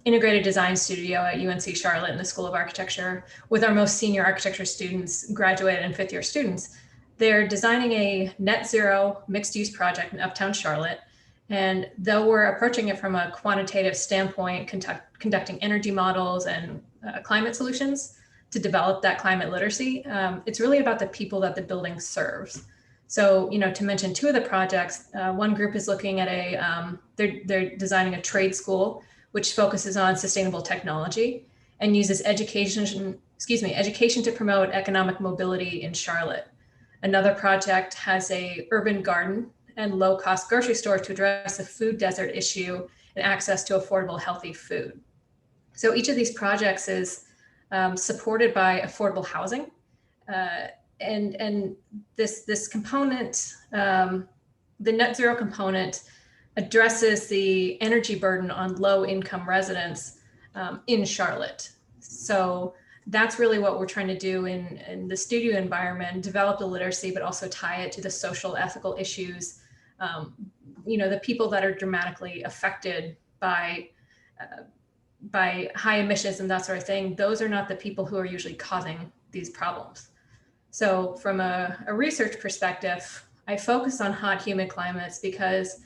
integrated design studio at UNC Charlotte in the School of Architecture with our most senior architecture students, graduate and fifth year students. They're designing a net zero mixed use project in Uptown Charlotte. And though we're approaching it from a quantitative standpoint, conducting energy models and climate solutions to develop that climate literacy, it's really about the people that the building serves. So, to mention two of the projects, one group is looking at they're designing a trade school, which focuses on sustainable technology and uses education to promote economic mobility in Charlotte. Another project has a urban garden and low-cost grocery store to address the food desert issue and access to affordable, healthy food. So each of these projects is supported by affordable housing. And this component, the net zero component, addresses the energy burden on low-income residents in Charlotte. So that's really what we're trying to do in the studio environment, develop the literacy, but also tie it to the social, ethical issues. The people that are dramatically affected by high emissions and that sort of thing, those are not the people who are usually causing these problems. So from a research perspective, I focus on hot, humid climates because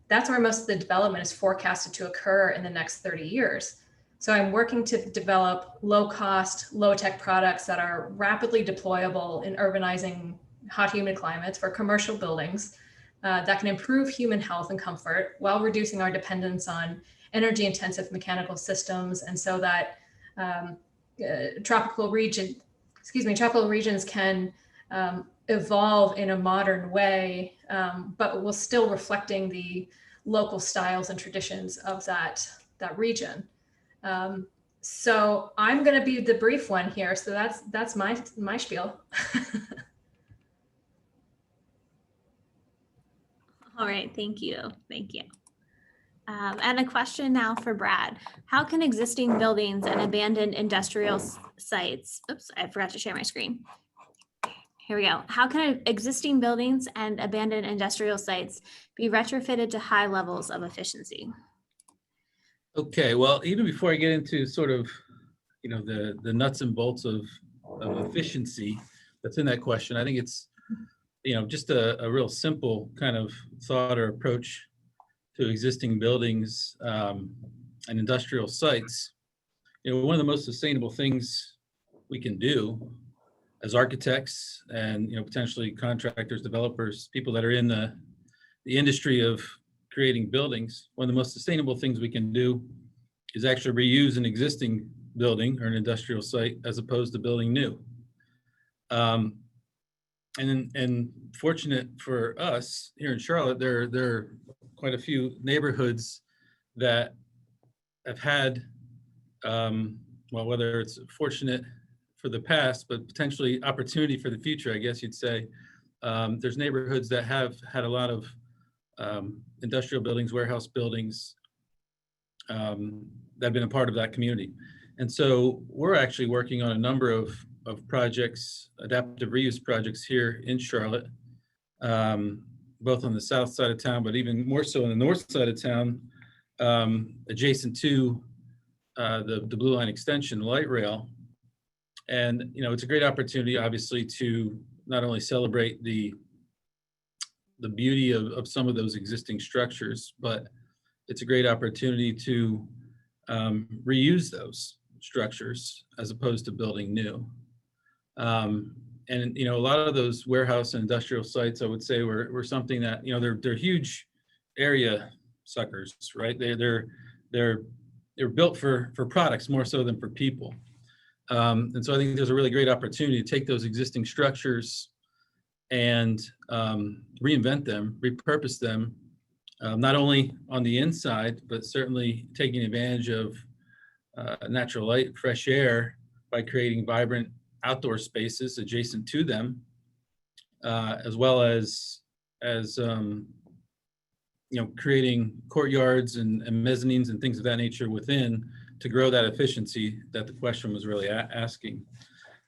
that's where most of the development is forecasted to occur in the next 30 years. So I'm working to develop low-cost, low-tech products that are rapidly deployable in urbanizing hot, humid climates for commercial buildings that can improve human health and comfort while reducing our dependence on energy-intensive mechanical systems, and so that tropical regions can evolve in a modern way, but will still reflecting the local styles and traditions of that region. So I'm going to be the brief one here. So that's my spiel. All right, thank you. And a question now for Brad. How can existing buildings and abandoned industrial sites, oops, I forgot to share my screen. Here we go. How can existing buildings and abandoned industrial sites be retrofitted to high levels of efficiency? Okay, well, even before I get into sort of, the nuts and bolts of efficiency that's in that question, I think it's, just a real simple kind of thought or approach to existing buildings and industrial sites. One of the most sustainable things we can do as architects and potentially contractors, developers, people that are in the industry of creating buildings, one of the most sustainable things we can do is actually reuse an existing building or an industrial site as opposed to building new. And fortunate for us here in Charlotte, there are quite a few neighborhoods that have had, whether it's fortunate for the past, but potentially opportunity for the future, I guess you'd say. There's neighborhoods that have had a lot of industrial buildings, warehouse buildings that have been a part of that community. And so we're actually working on a number of projects, adaptive reuse projects here in Charlotte, both on the south side of town, but even more so on the north side of town, adjacent to the Blue Line extension, the light rail. And, it's a great opportunity, obviously, to not only celebrate the beauty of some of those existing structures, but it's a great opportunity to reuse those structures as opposed to building new. And a lot of those warehouse and industrial sites, I would say, were something that they're huge area suckers, right? They're built for products more so than for people. And so I think there's a really great opportunity to take those existing structures and reinvent them, repurpose them, not only on the inside, but certainly taking advantage of natural light, fresh air by creating vibrant outdoor spaces adjacent to them, as well as creating courtyards and mezzanines and things of that nature within to grow that efficiency that the question was really asking.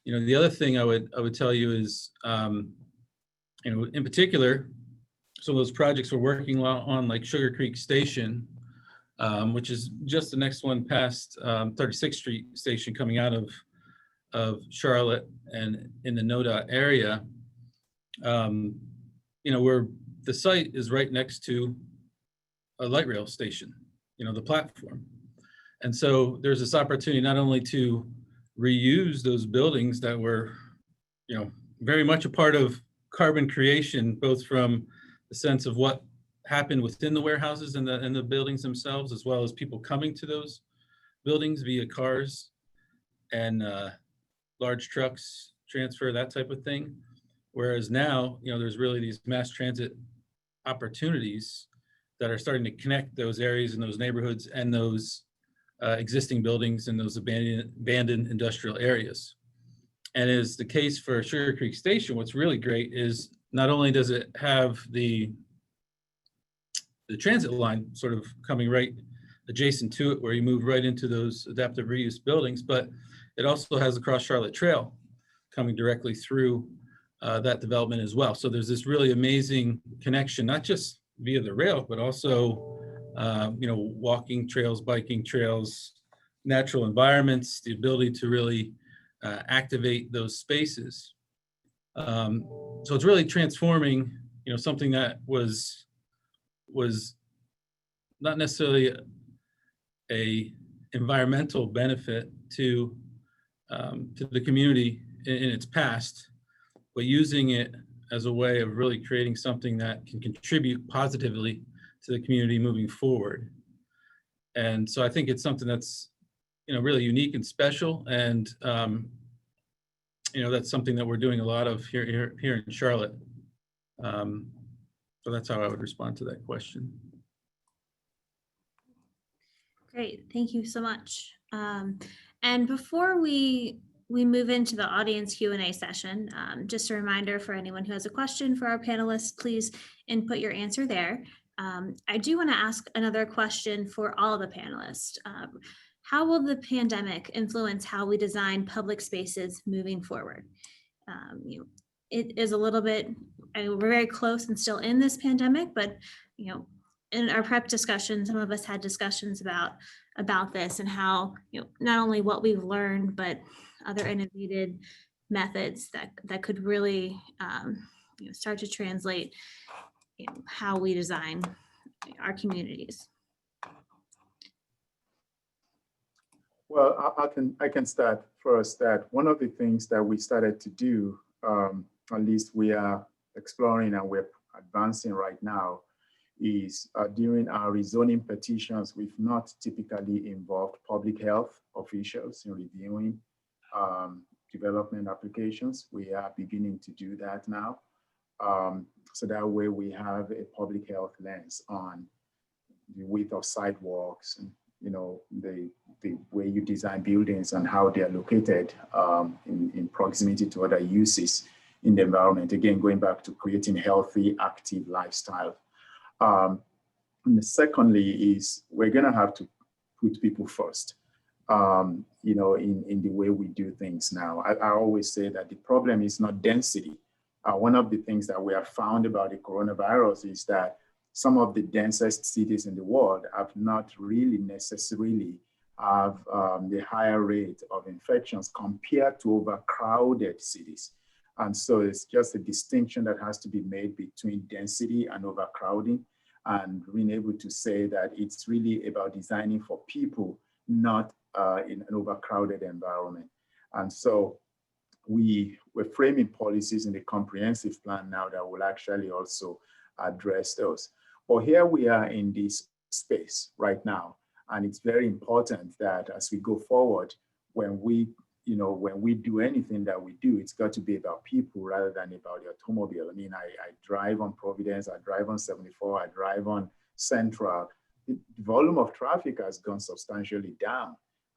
The other thing I would tell you is, in particular, some of those projects we're working on, like Sugar Creek Station, which is just the next one past 36th Street Station coming out of Charlotte and in the NODA area. Where the site is right next to a light rail station, the platform. And so there's this opportunity not only to reuse those buildings that were, very much a part of carbon creation, both from the sense of what happened within the warehouses and the buildings themselves, as well as people coming to those buildings via cars and large trucks, transfer, that type of thing. Whereas now, there's really these mass transit opportunities that are starting to connect those areas and those neighborhoods and those existing buildings and those abandoned industrial areas. And as the case for Sugar Creek Station, what's really great is not only does it have the transit line sort of coming right adjacent to it, where you move right into those adaptive reuse buildings, but it also has the Cross Charlotte Trail coming directly through that development as well. So there's this really amazing connection, not just via the rail, but also walking trails, biking trails, natural environments, the ability to really activate those spaces. So it's really transforming, something that was not necessarily a environmental benefit to the community in its past, but using it as a way of really creating something that can contribute positively to the community moving forward. And so I think it's something that's, really unique and special. And, that's something that we're doing a lot of here in Charlotte. So that's how I would respond to that question. Great, thank you so much. And before we move into the audience Q&A session, just a reminder for anyone who has a question for our panelists, please input your answer there. I do want to ask another question for all the panelists. How will the pandemic influence how we design public spaces moving forward? It is a little bit, we're very close and still in this pandemic, but in our prep discussion, some of us had discussions about this and how, not only what we've learned, but other innovative methods that could really start to translate how we design our communities. Well, I can start first. That one of the things that we started to do, at least we are exploring and we're advancing right now, is during our rezoning petitions, we've not typically involved public health officials in reviewing development applications. We are beginning to do that now. So that way we have a public health lens on the width of sidewalks and the way you design buildings and how they are located in proximity to other uses in the environment. Again, going back to creating healthy, active lifestyle. And secondly is we're gonna have to put people first, in the way we do things now. I always say that the problem is not density. One of the things that we have found about the coronavirus is that some of the densest cities in the world have not really necessarily have the higher rate of infections compared to overcrowded cities. And so it's just a distinction that has to be made between density and overcrowding, and being able to say that it's really about designing for people, not in an overcrowded environment. And so we're framing policies in the comprehensive plan now that will actually also address those. But here we are in this space right now, and it's very important that as we go forward, when we do anything that we do, it's got to be about people rather than about the automobile. I mean, I drive on Providence, I drive on 74, I drive on Central. The volume of traffic has gone substantially down.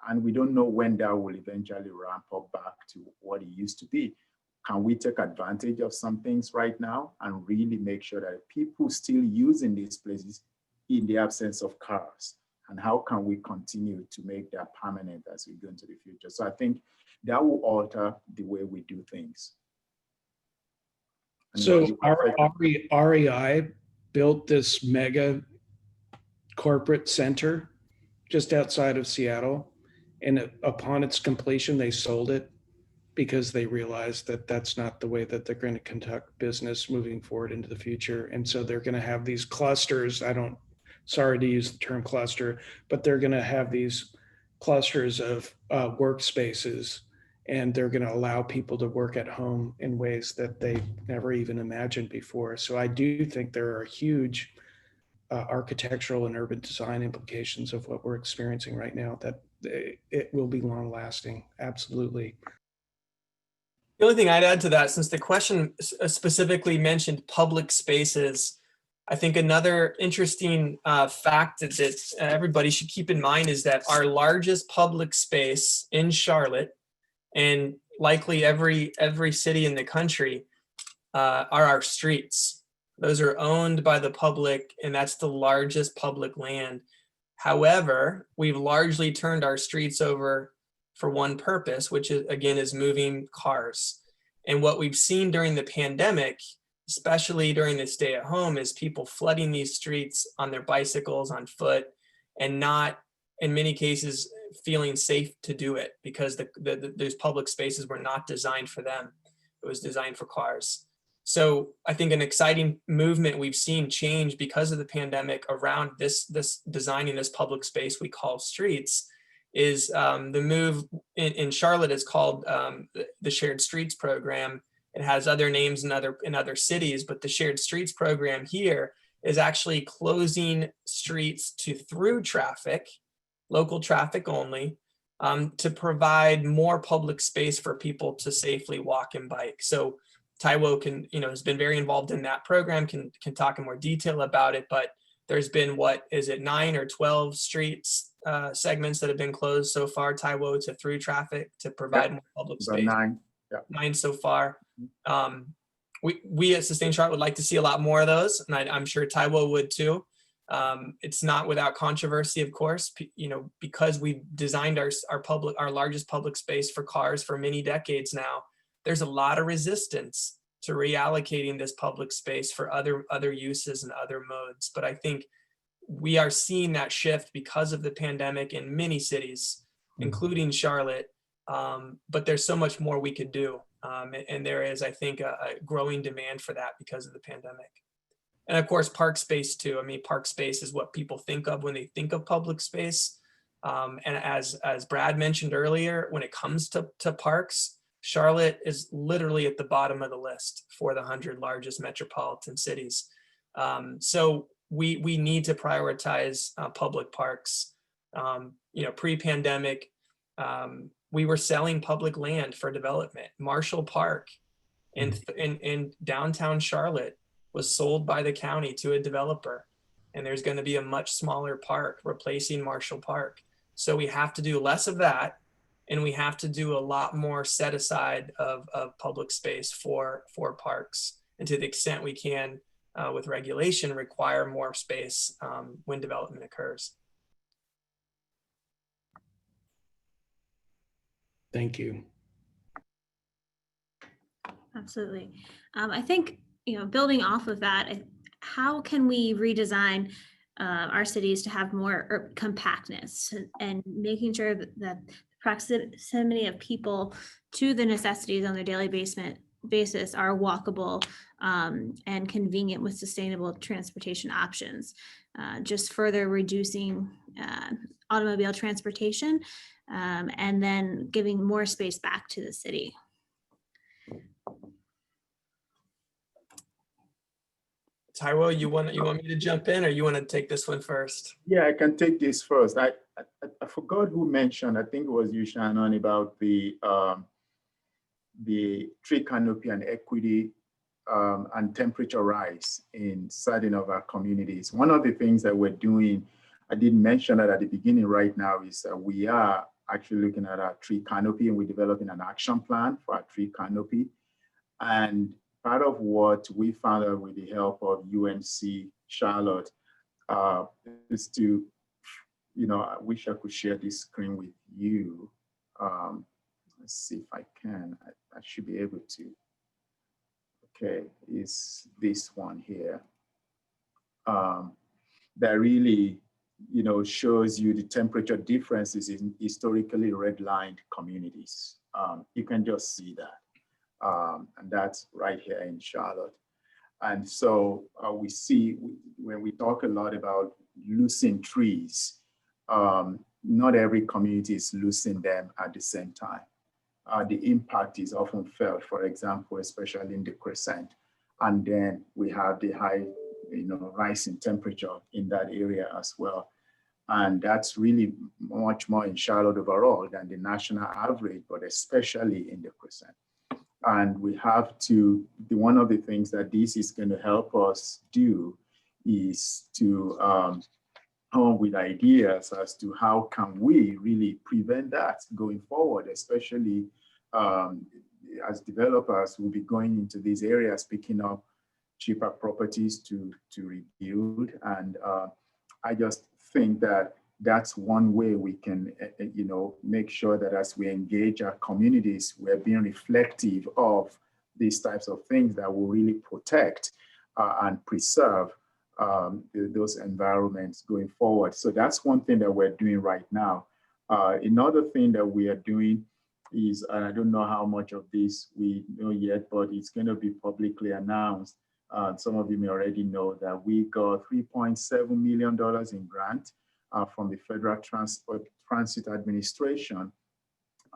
And we don't know when that will eventually ramp up back to what it used to be. Can we take advantage of some things right now and really make sure that people still using these places in the absence of cars? And how can we continue to make that permanent as we go into the future? So I think that will alter the way we do things. And So REI built this mega corporate center just outside of Seattle. And upon its completion, they sold it because they realized that that's not the way that they're going to conduct business moving forward into the future. And so they're going to have these clusters. Sorry to use the term cluster, but they're going to have these clusters of workspaces, and they're going to allow people to work at home in ways that they never even imagined before. So I do think there are huge architectural and urban design implications of what we're experiencing right now, that it will be long lasting. Absolutely. The only thing I'd add to that, since the question specifically mentioned public spaces, I think another interesting fact that everybody should keep in mind is that our largest public space in Charlotte, and likely every city in the country, are our streets. Those are owned by the public, and that's the largest public land. However, we've largely turned our streets over for one purpose, which is, again, is moving cars. And what we've seen during the pandemic, especially during the stay at home, is people flooding these streets on their bicycles, on foot, and not, in many cases, feeling safe to do it because those public spaces were not designed for them. It was designed for cars. So I think an exciting movement we've seen change because of the pandemic around this designing this public space we call streets is the move in Charlotte is called the Shared Streets Program. It has other names in other cities, but the Shared Streets Program here is actually closing streets to through traffic, local traffic only, to provide more public space for people to safely walk and bike. So Taiwo has been very involved in that program, can talk in more detail about it, but there's been 9 or 12 streets segments that have been closed so far, Taiwo, to through traffic to provide more public space. 9. Yeah. 9 so far. We at Sustain Charlotte would like to see a lot more of those, and I'm sure Taiwo would too. It's not without controversy, of course, because we've designed our largest public space for cars for many decades now. There's a lot of resistance to reallocating this public space for other uses and other modes. But I think we are seeing that shift because of the pandemic in many cities, including Charlotte. But there's so much more we could do. And there is, I think, a growing demand for that because of the pandemic. And of course, park space too. I mean, park space is what people think of when they think of public space. And as Brad mentioned earlier, when it comes to parks, Charlotte is literally at the bottom of the list for the 100 largest metropolitan cities. So we need to prioritize public parks. Pre-pandemic, we were selling public land for development. Marshall Park in downtown Charlotte was sold by the county to a developer, and there's going to be a much smaller park replacing Marshall Park. So we have to do less of that, and we have to do a lot more set aside of public space for parks, and to the extent we can, with regulation, require more space when development occurs. Thank you. Absolutely. I think, building off of that, how can we redesign our cities to have more compactness and making sure that proximity of people to the necessities on their daily basis are walkable and convenient with sustainable transportation options, just further reducing automobile transportation and then giving more space back to the city. Taiwo, you want me to jump in, or you want to take this one first? Yeah, I can take this first. I forgot who mentioned, I think it was you, Shannon, about the tree canopy and equity and temperature rise in certain of our communities. One of the things that we're doing I didn't mention that at the beginning. Right now is we are actually looking at our tree canopy, and we're developing an action plan for our tree canopy. And part of what we found out with the help of UNC Charlotte is to, I wish I could share this screen with you. Let's see if I can. I should be able to. Okay, is this one here. That really, shows you the temperature differences in historically redlined communities. You can just see that. And that's right here in Charlotte. And so we see when we talk a lot about losing trees, not every community is losing them at the same time. The impact is often felt, for example, especially in the crescent. And then we have the high, rise in temperature in that area as well. And that's really much more in Charlotte overall than the national average, but especially in the crescent. And we have to, one of the things that this is going to help us do is to come up with ideas as to how can we really prevent that going forward, especially as developers will be going into these areas, picking up cheaper properties to rebuild. And I just think that that's one way we can, make sure that as we engage our communities, we're being reflective of these types of things that will really protect and preserve those environments going forward. So that's one thing that we're doing right now. Another thing that we are doing is, and I don't know how much of this we know yet, but it's going to be publicly announced. Some of you may already know that we got $3.7 million in grant from the Federal Transit Administration,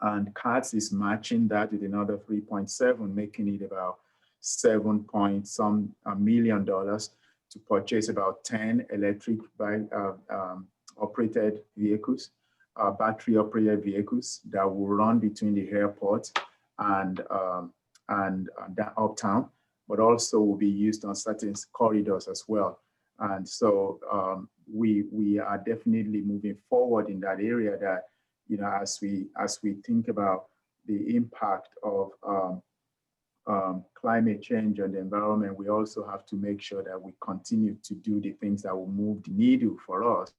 and CATS is matching that with another 3.7, making it about $7 point some million to purchase about 10 electric operated vehicles, battery operated vehicles that will run between the airport and uptown, but also will be used on certain corridors as well. And so we are definitely moving forward in that area that, as we think about the impact of climate change on the environment, we also have to make sure that we continue to do the things that will move the needle for us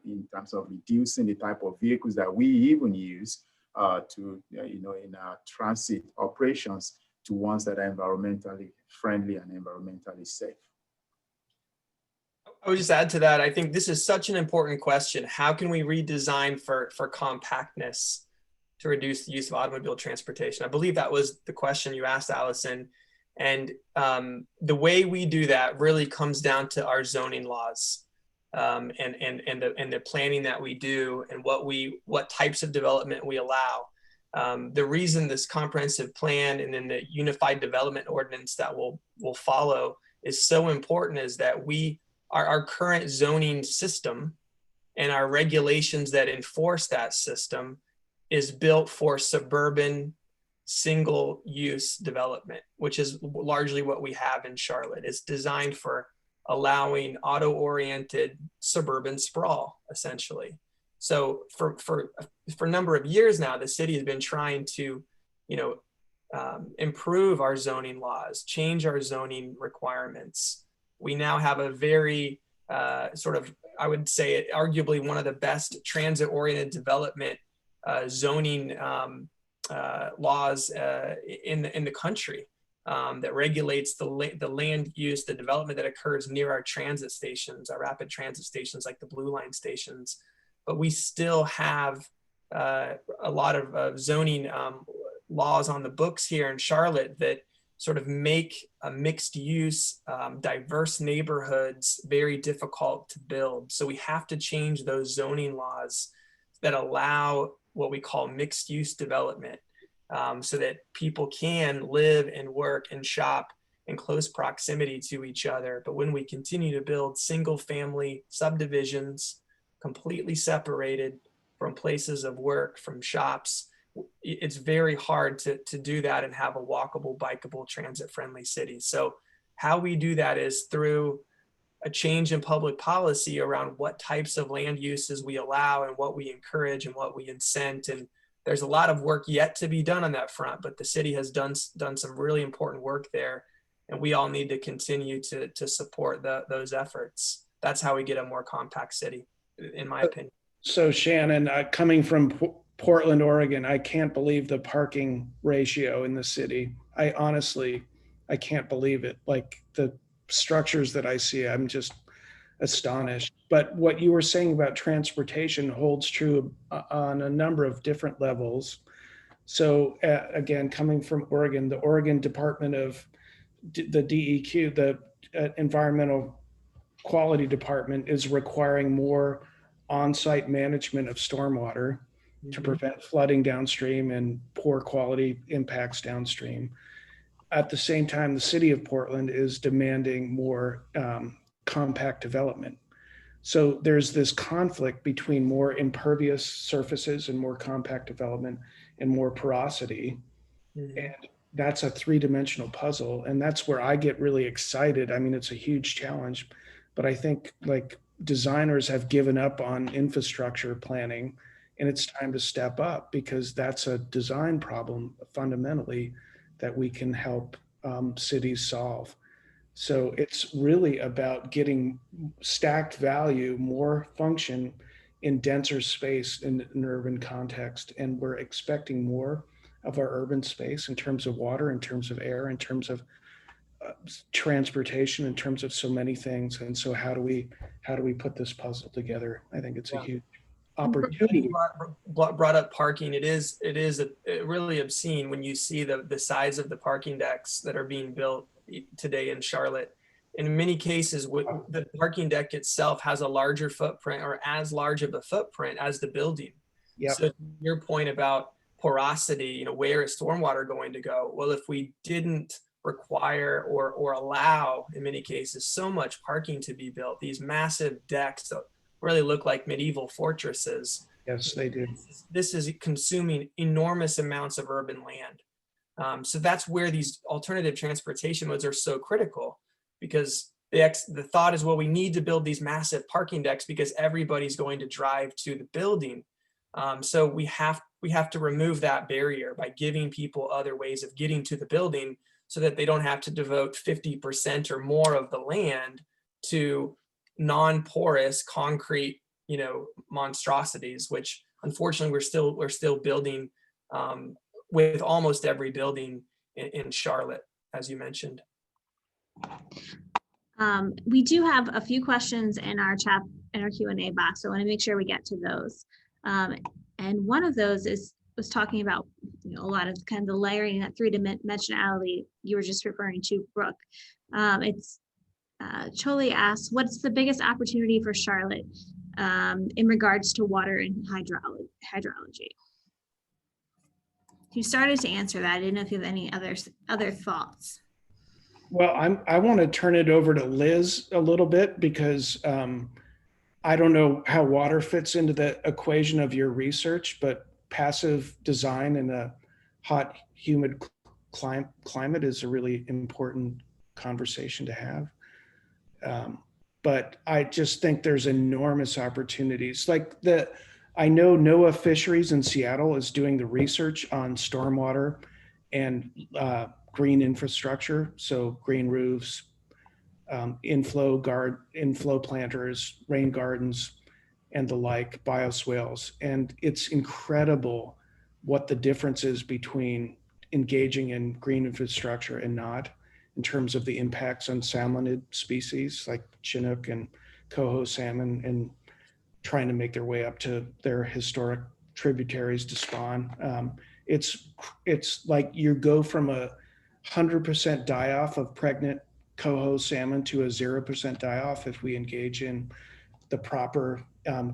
in terms of reducing the type of vehicles that we even use in our transit operations to ones that are environmentally friendly and environmentally safe. I would just add to that, I think this is such an important question. How can we redesign for compactness to reduce the use of automobile transportation? I believe that was the question you asked, Allison. And the way we do that really comes down to our zoning laws and the planning that we do and what types of development we allow. The reason this comprehensive plan and then the unified development ordinance that will follow is so important is that our current zoning system and our regulations that enforce that system is built for suburban single-use development, which is largely what we have in Charlotte. It's designed for allowing auto-oriented suburban sprawl, essentially. So for a number of years now, the city has been trying to, improve our zoning laws, change our zoning requirements. We now have a very I would say, arguably one of the best transit-oriented development zoning laws in the country that regulates the land use, the development that occurs near our transit stations, our rapid transit stations like the Blue Line stations. But we still have a lot of zoning laws on the books here in Charlotte that sort of make a mixed use, diverse neighborhoods very difficult to build. So we have to change those zoning laws that allow what we call mixed use development so that people can live and work and shop in close proximity to each other. But when we continue to build single family subdivisions, completely separated from places of work, from shops, it's very hard to do that and have a walkable, bikeable, transit-friendly city. So how we do that is through a change in public policy around what types of land uses we allow and what we encourage and what we incent. And there's a lot of work yet to be done on that front, but the city has done some really important work there. And we all need to continue to support those efforts. That's how we get a more compact city, in my opinion. So Shannon, coming from Portland, Oregon, I can't believe the parking ratio in the city. I honestly can't believe it. Like the structures that I see, I'm just astonished. But what you were saying about transportation holds true on a number of different levels. So again, coming from Oregon, the Oregon Department of the DEQ, the Environmental Quality Department, is requiring more on-site management of stormwater to prevent flooding downstream and poor quality impacts downstream. At the same time, the city of Portland is demanding more compact development. So there's this conflict between more impervious surfaces and more compact development and more porosity. And that's a three-dimensional puzzle. And that's where I get really excited. I mean, it's a huge challenge, but I think like designers have given up on infrastructure planning, and it's time to step up, because that's a design problem fundamentally that we can help cities solve. So it's really about getting stacked value, more function in denser space in an urban context. And we're expecting more of our urban space in terms of water, in terms of air, in terms of transportation, in terms of so many things. And so how do we put this puzzle together? I think it's a huge opportunity. Brought up parking. It is really obscene when you see the size of the parking decks that are being built today in Charlotte. In many cases, the parking deck itself has a larger footprint, or as large of a footprint as the building. Yep. So your point about porosity, where is stormwater going to go? Well, if we didn't require or allow, in many cases, so much parking to be built, these massive decks that really look like medieval fortresses. Yes, they do. This is consuming enormous amounts of urban land. So that's where these alternative transportation modes are so critical, because the thought is, well, we need to build these massive parking decks because everybody's going to drive to the building. So we have to remove that barrier by giving people other ways of getting to the building, so that they don't have to devote 50% or more of the land to non-porous concrete, monstrosities, which unfortunately we're still building with almost every building in Charlotte, as you mentioned. We do have a few questions in our Q&A box, so I want to make sure we get to those. And one of those was talking about a lot of kind of the layering, that three-dimensionality you were just referring to, Brooke. It's Choli asks, what's the biggest opportunity for Charlotte in regards to water and hydrology? You started to answer that. I didn't know if you have any other thoughts. Well, I want to turn it over to Liz a little bit, because I don't know how water fits into the equation of your research, but passive design in a hot, humid climate is a really important conversation to have. But I just think there's enormous opportunities. Like I know NOAA Fisheries in Seattle is doing the research on stormwater and green infrastructure. So green roofs, inflow planters, rain gardens, and the like, bioswales. And it's incredible what the difference is between engaging in green infrastructure and not, in terms of the impacts on salmonid species like Chinook and coho salmon, and trying to make their way up to their historic tributaries to spawn. It's like you go from 100% die-off of pregnant coho salmon to a 0% die-off if we engage in the proper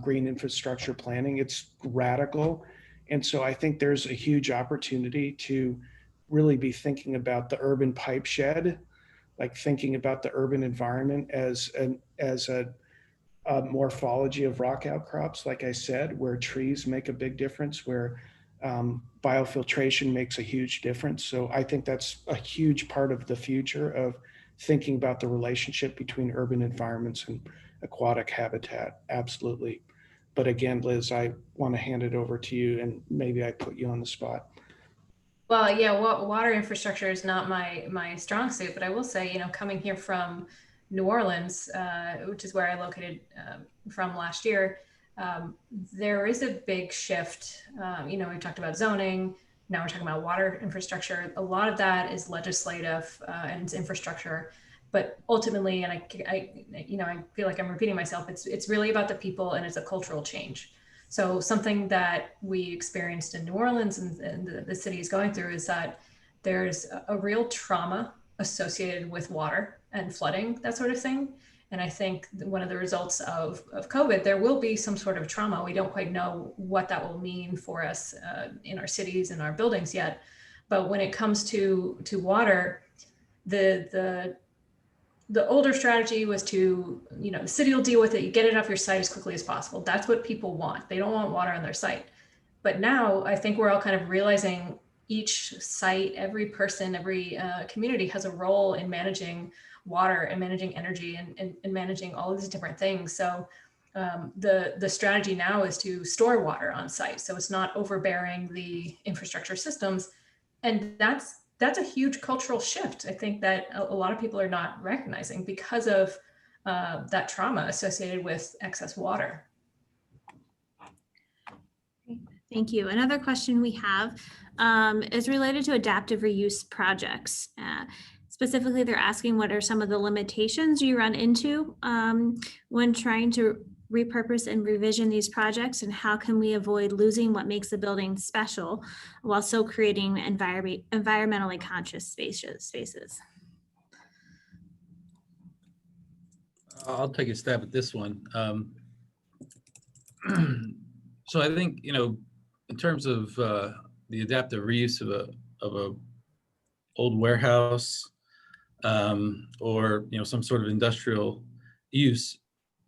green infrastructure planning. It's radical. And so I think there's a huge opportunity to really be thinking about the urban pipe shed, like thinking about the urban environment as a morphology of rock outcrops, like I said, where trees make a big difference, where biofiltration makes a huge difference. So I think that's a huge part of the future of thinking about the relationship between urban environments and aquatic habitat, absolutely. But again, Liz, I want to hand it over to you, and maybe I put you on the spot. Well, yeah, water infrastructure is not my strong suit, but I will say, you know, coming here from New Orleans, which is where I located from last year, there is a big shift. You know, we talked about zoning. Now we're talking about water infrastructure. A lot of that is legislative and it's infrastructure. But ultimately, and you know, I feel like I'm repeating myself, it's really about the people, and it's a cultural change. So something that we experienced in New Orleans and the city is going through is that there's a real trauma associated with water and flooding, that sort of thing. And I think one of the results of COVID, there will be some sort of trauma. We don't quite know what that will mean for us in our cities and our buildings yet. But when it comes to water, the older strategy was to, you know, the city will deal with it. You get it off your site as quickly as possible. That's what people want. They don't want water on their site. But now I think we're all kind of realizing each site, every person, every community has a role in managing water and managing energy and managing all of these different things. So the strategy now is to store water on site. So it's not overbearing the infrastructure systems. And that's a huge cultural shift. I think that a lot of people are not recognizing because of that trauma associated with excess water. Thank you. Another question we have is related to adaptive reuse projects. Specifically, they're asking what are some of the limitations you run into when trying to repurpose and revision these projects, and how can we avoid losing what makes a building special while still creating environmentally conscious spaces? I'll take a stab at this one. So I think, you know, in terms of the adaptive reuse of a old warehouse or, you know, some sort of industrial use,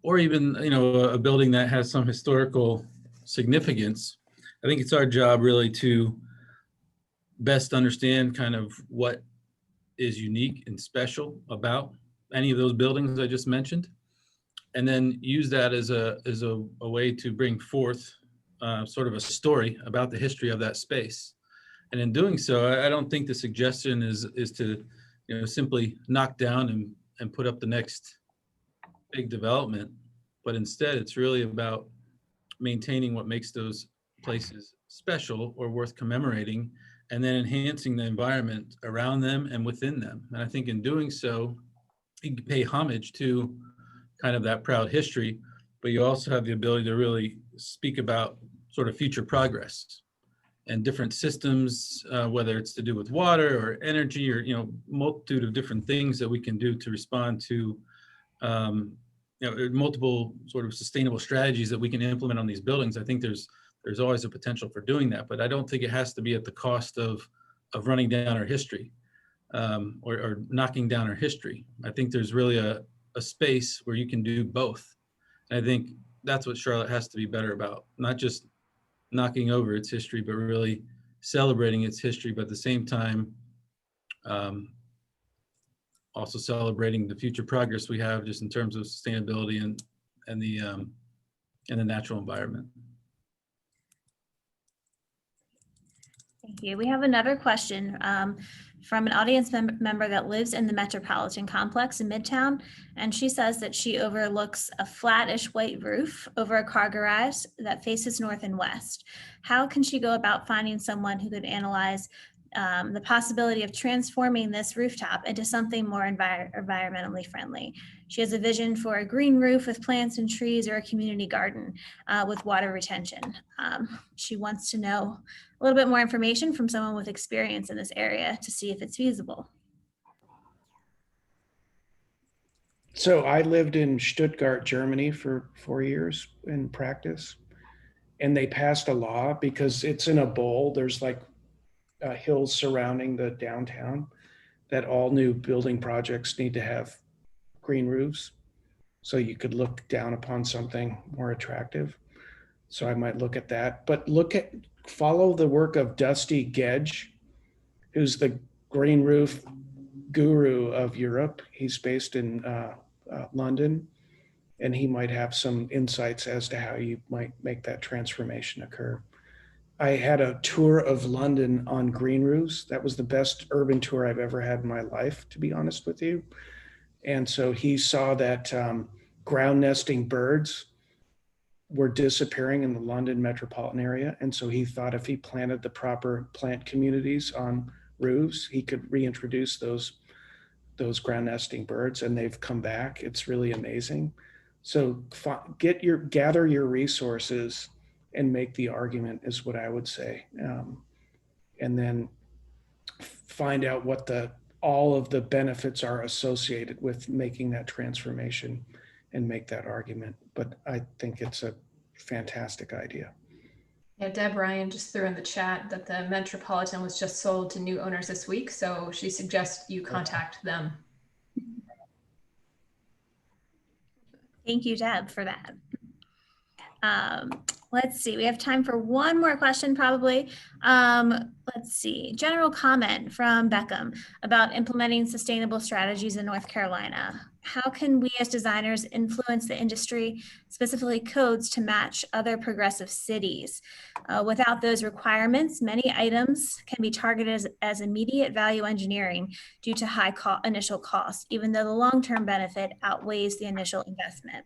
or even, you know, a building that has some historical significance, I think it's our job really to best understand kind of what is unique and special about any of those buildings I just mentioned, and then use that as a way to bring forth sort of a story about the history of that space. And in doing so, I don't think the suggestion is to, you know, simply knock down and put up the next big development, but instead it's really about maintaining what makes those places special or worth commemorating, and then enhancing the environment around them and within them. And I think in doing so, you can pay homage to kind of that proud history, but you also have the ability to really speak about sort of future progress and different systems, whether it's to do with water or energy or, you know, multitude of different things that we can do to respond to, you know, multiple sort of sustainable strategies that we can implement on these buildings. I think there's always a potential for doing that, but I don't think it has to be at the cost of running down our history or knocking down our history. I think there's really a space where you can do both. And I think that's what Charlotte has to be better about, not just knocking over its history, but really celebrating its history, but at the same time, also celebrating the future progress we have just in terms of sustainability and the natural environment. Thank you. We have another question from an audience member that lives in the Metropolitan Complex in Midtown, and she says that she overlooks a flattish white roof over a car garage that faces north and west. How can she go about finding someone who could analyze the possibility of transforming this rooftop into something more environmentally friendly? She has a vision for a green roof with plants and trees, or a community garden with water retention. She wants to know a little bit more information from someone with experience in this area to see if it's feasible. So I lived in Stuttgart, Germany for 4 years in practice, and they passed a law because it's in a bowl. There's like hills surrounding the downtown, that all new building projects need to have green roofs so you could look down upon something more attractive. So I might look at that, but follow the work of Dusty Gedge, who's the green roof guru of Europe. He's based in London, and he might have some insights as to how you might make that transformation occur. I had a tour of London on green roofs. That was the best urban tour I've ever had in my life, to be honest with you. And so he saw that ground nesting birds were disappearing in the London metropolitan area. And so he thought if he planted the proper plant communities on roofs, he could reintroduce those ground nesting birds, and they've come back. It's really amazing. So gather your resources and make the argument is what I would say. And then find out what all of the benefits are associated with making that transformation and make that argument. But I think it's a fantastic idea. Yeah, Deb Ryan just threw in the chat that the Metropolitan was just sold to new owners this week. So she suggests you contact them. Thank you, Deb, for that. Let's see, we have time for one more question probably. Let's see, general comment from Beckham about implementing sustainable strategies in North Carolina. How can we as designers influence the industry, specifically codes, to match other progressive cities? Without those requirements, many items can be targeted as immediate value engineering due to high initial costs, even though the long-term benefit outweighs the initial investment.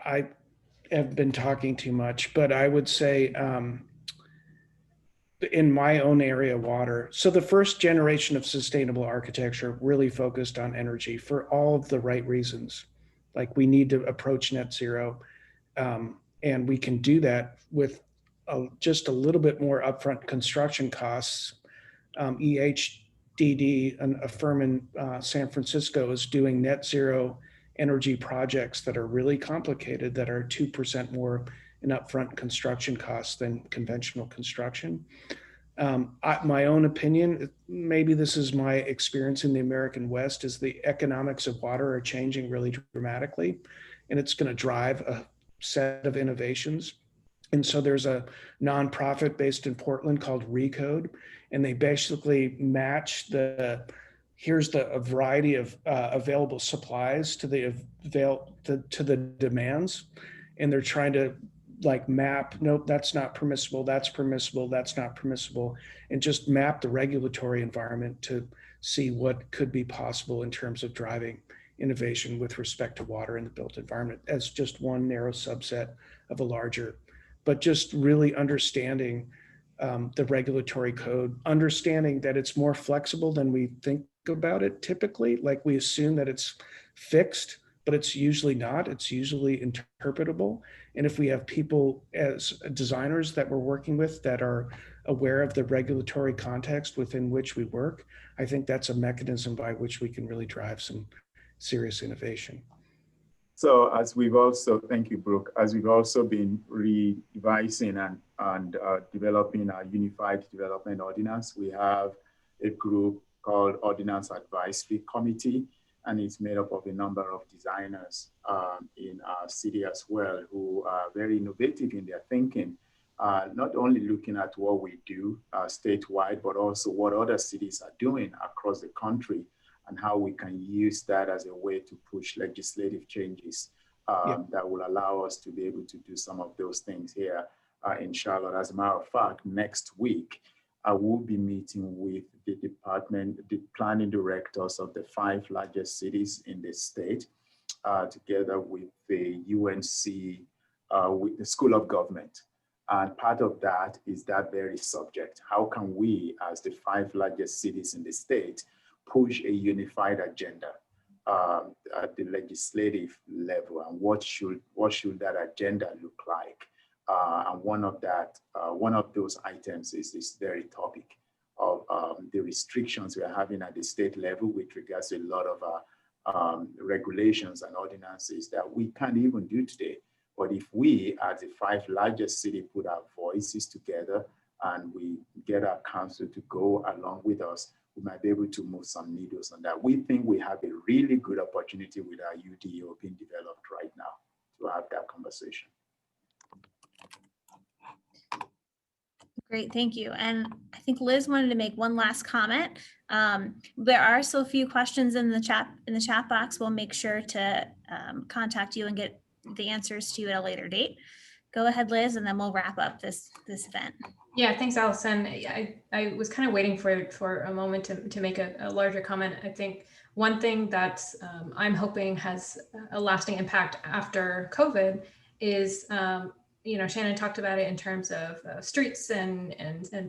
I have been talking too much, but I would say in my own area, water. So the first generation of sustainable architecture really focused on energy for all of the right reasons. Like we need to approach net zero, and we can do that with just a little bit more upfront construction costs. EHDD, a firm in San Francisco, is doing net zero energy projects that are really complicated, that are 2% more in upfront construction costs than conventional construction. My own opinion, maybe this is my experience in the American West, is the economics of water are changing really dramatically, and it's going to drive a set of innovations. And so there's a nonprofit based in Portland called Recode, and they basically match here's a variety of available supplies to the demands, and they're trying to like map, nope, that's not permissible, that's permissible, that's not permissible, and just map the regulatory environment to see what could be possible in terms of driving innovation with respect to water in the built environment as just one narrow subset of a larger, but just really understanding the regulatory code, understanding that it's more flexible than we think about it typically. Like we assume that it's fixed, but it's usually not. It's usually interpretable. And if we have people as designers that we're working with that are aware of the regulatory context within which we work, I think that's a mechanism by which we can really drive some serious innovation. So as we've also, thank you, Brooke, as we've also been revising and developing a unified development ordinance, we have a group called Ordinance Advisory Committee, and it's made up of a number of designers in our city as well, who are very innovative in their thinking, not only looking at what we do statewide, but also what other cities are doing across the country, and how we can use that as a way to push legislative changes that will allow us to be able to do some of those things here in Charlotte. As a matter of fact, next week, I will be meeting with the planning directors of the 5 largest cities in the state, together with the UNC, with the School of Government. And part of that is that very subject. How can we, as the 5 largest cities in the state, push a unified agenda at the legislative level, and what should that agenda look like? And one of those items is this very topic of the restrictions we are having at the state level with regards to a lot of regulations and ordinances that we can't even do today. But if we, as the 5 largest cities, put our voices together and we get our council to go along with us, we might be able to move some needles on that. We think we have a really good opportunity with our UDO being developed right now to have that conversation. Great, thank you. And I think Liz wanted to make one last comment. There are still a few questions in the chat box. We'll make sure to contact you and get the answers to you at a later date. Go ahead, Liz, and then we'll wrap up this event. Yeah, thanks, Allison. I was kind of waiting for a moment to make a larger comment. I think one thing that I'm hoping has a lasting impact after COVID is, Shannon talked about it in terms of streets and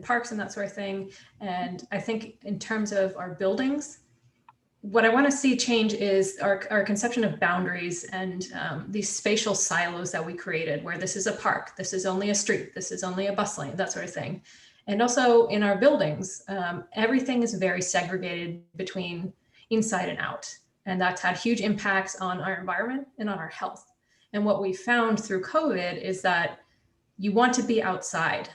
parks and that sort of thing. And I think in terms of our buildings, what I want to see change is our conception of boundaries and these spatial silos that we created, where this is a park, this is only a street, this is only a bus lane, that sort of thing. And also in our buildings, everything is very segregated between inside and out. And that's had huge impacts on our environment and on our health. And what we found through COVID is that you want to be outside.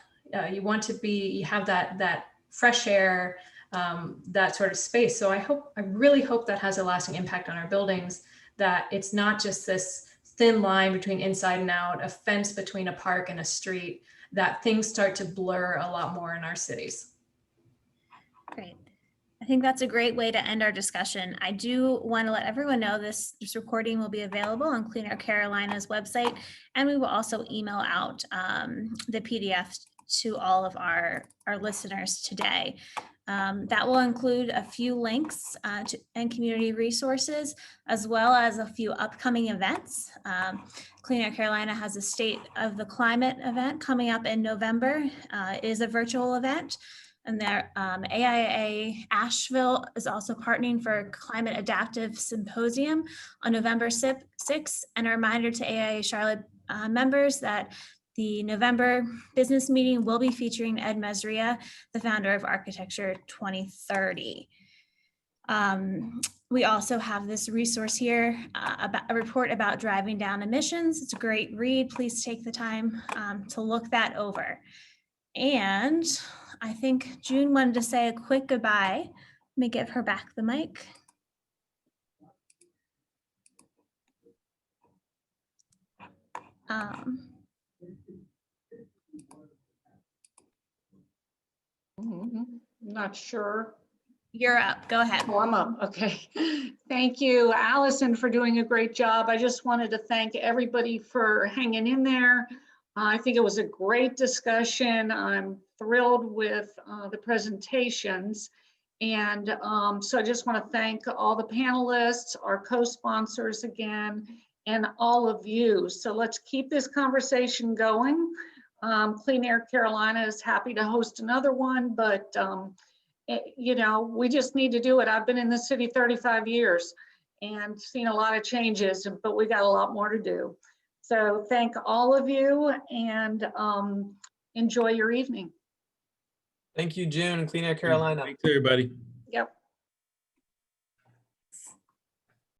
You want to you have that fresh air, that sort of space. So I really hope that has a lasting impact on our buildings, that it's not just this thin line between inside and out, a fence between a park and a street, that things start to blur a lot more in our cities. Great. I think that's a great way to end our discussion. I do want to let everyone know this recording will be available on Clean Air Carolina's website, and we will also email out the PDF to all of our listeners today. That will include a few links and community resources, as well as a few upcoming events. Clean Air Carolina has a State of the Climate event coming up in November. It is a virtual event, and their AIA Asheville is also partnering for a Climate Adaptive Symposium on November 6th. And a reminder to AIA Charlotte members that the November business meeting will be featuring Ed Mesria, the founder of Architecture 2030. We also have this resource here, about a report about driving down emissions. It's a great read. Please take the time to look that over. And I think June wanted to say a quick goodbye. Let me give her back the mic. Not sure. You're up. Go ahead. Oh, I'm up. Okay. Thank you, Allison, for doing a great job. I just wanted to thank everybody for hanging in there. I think it was a great discussion. I'm thrilled with the presentations. And so I just want to thank all the panelists, our co-sponsors again, and all of you. So let's keep this conversation going. Clean Air Carolina is happy to host another one, but we just need to do it. I've been in the city 35 years and seen a lot of changes, but we got a lot more to do. So thank all of you, and enjoy your evening. Thank you, June, and Clean Air Carolina. Thanks, everybody.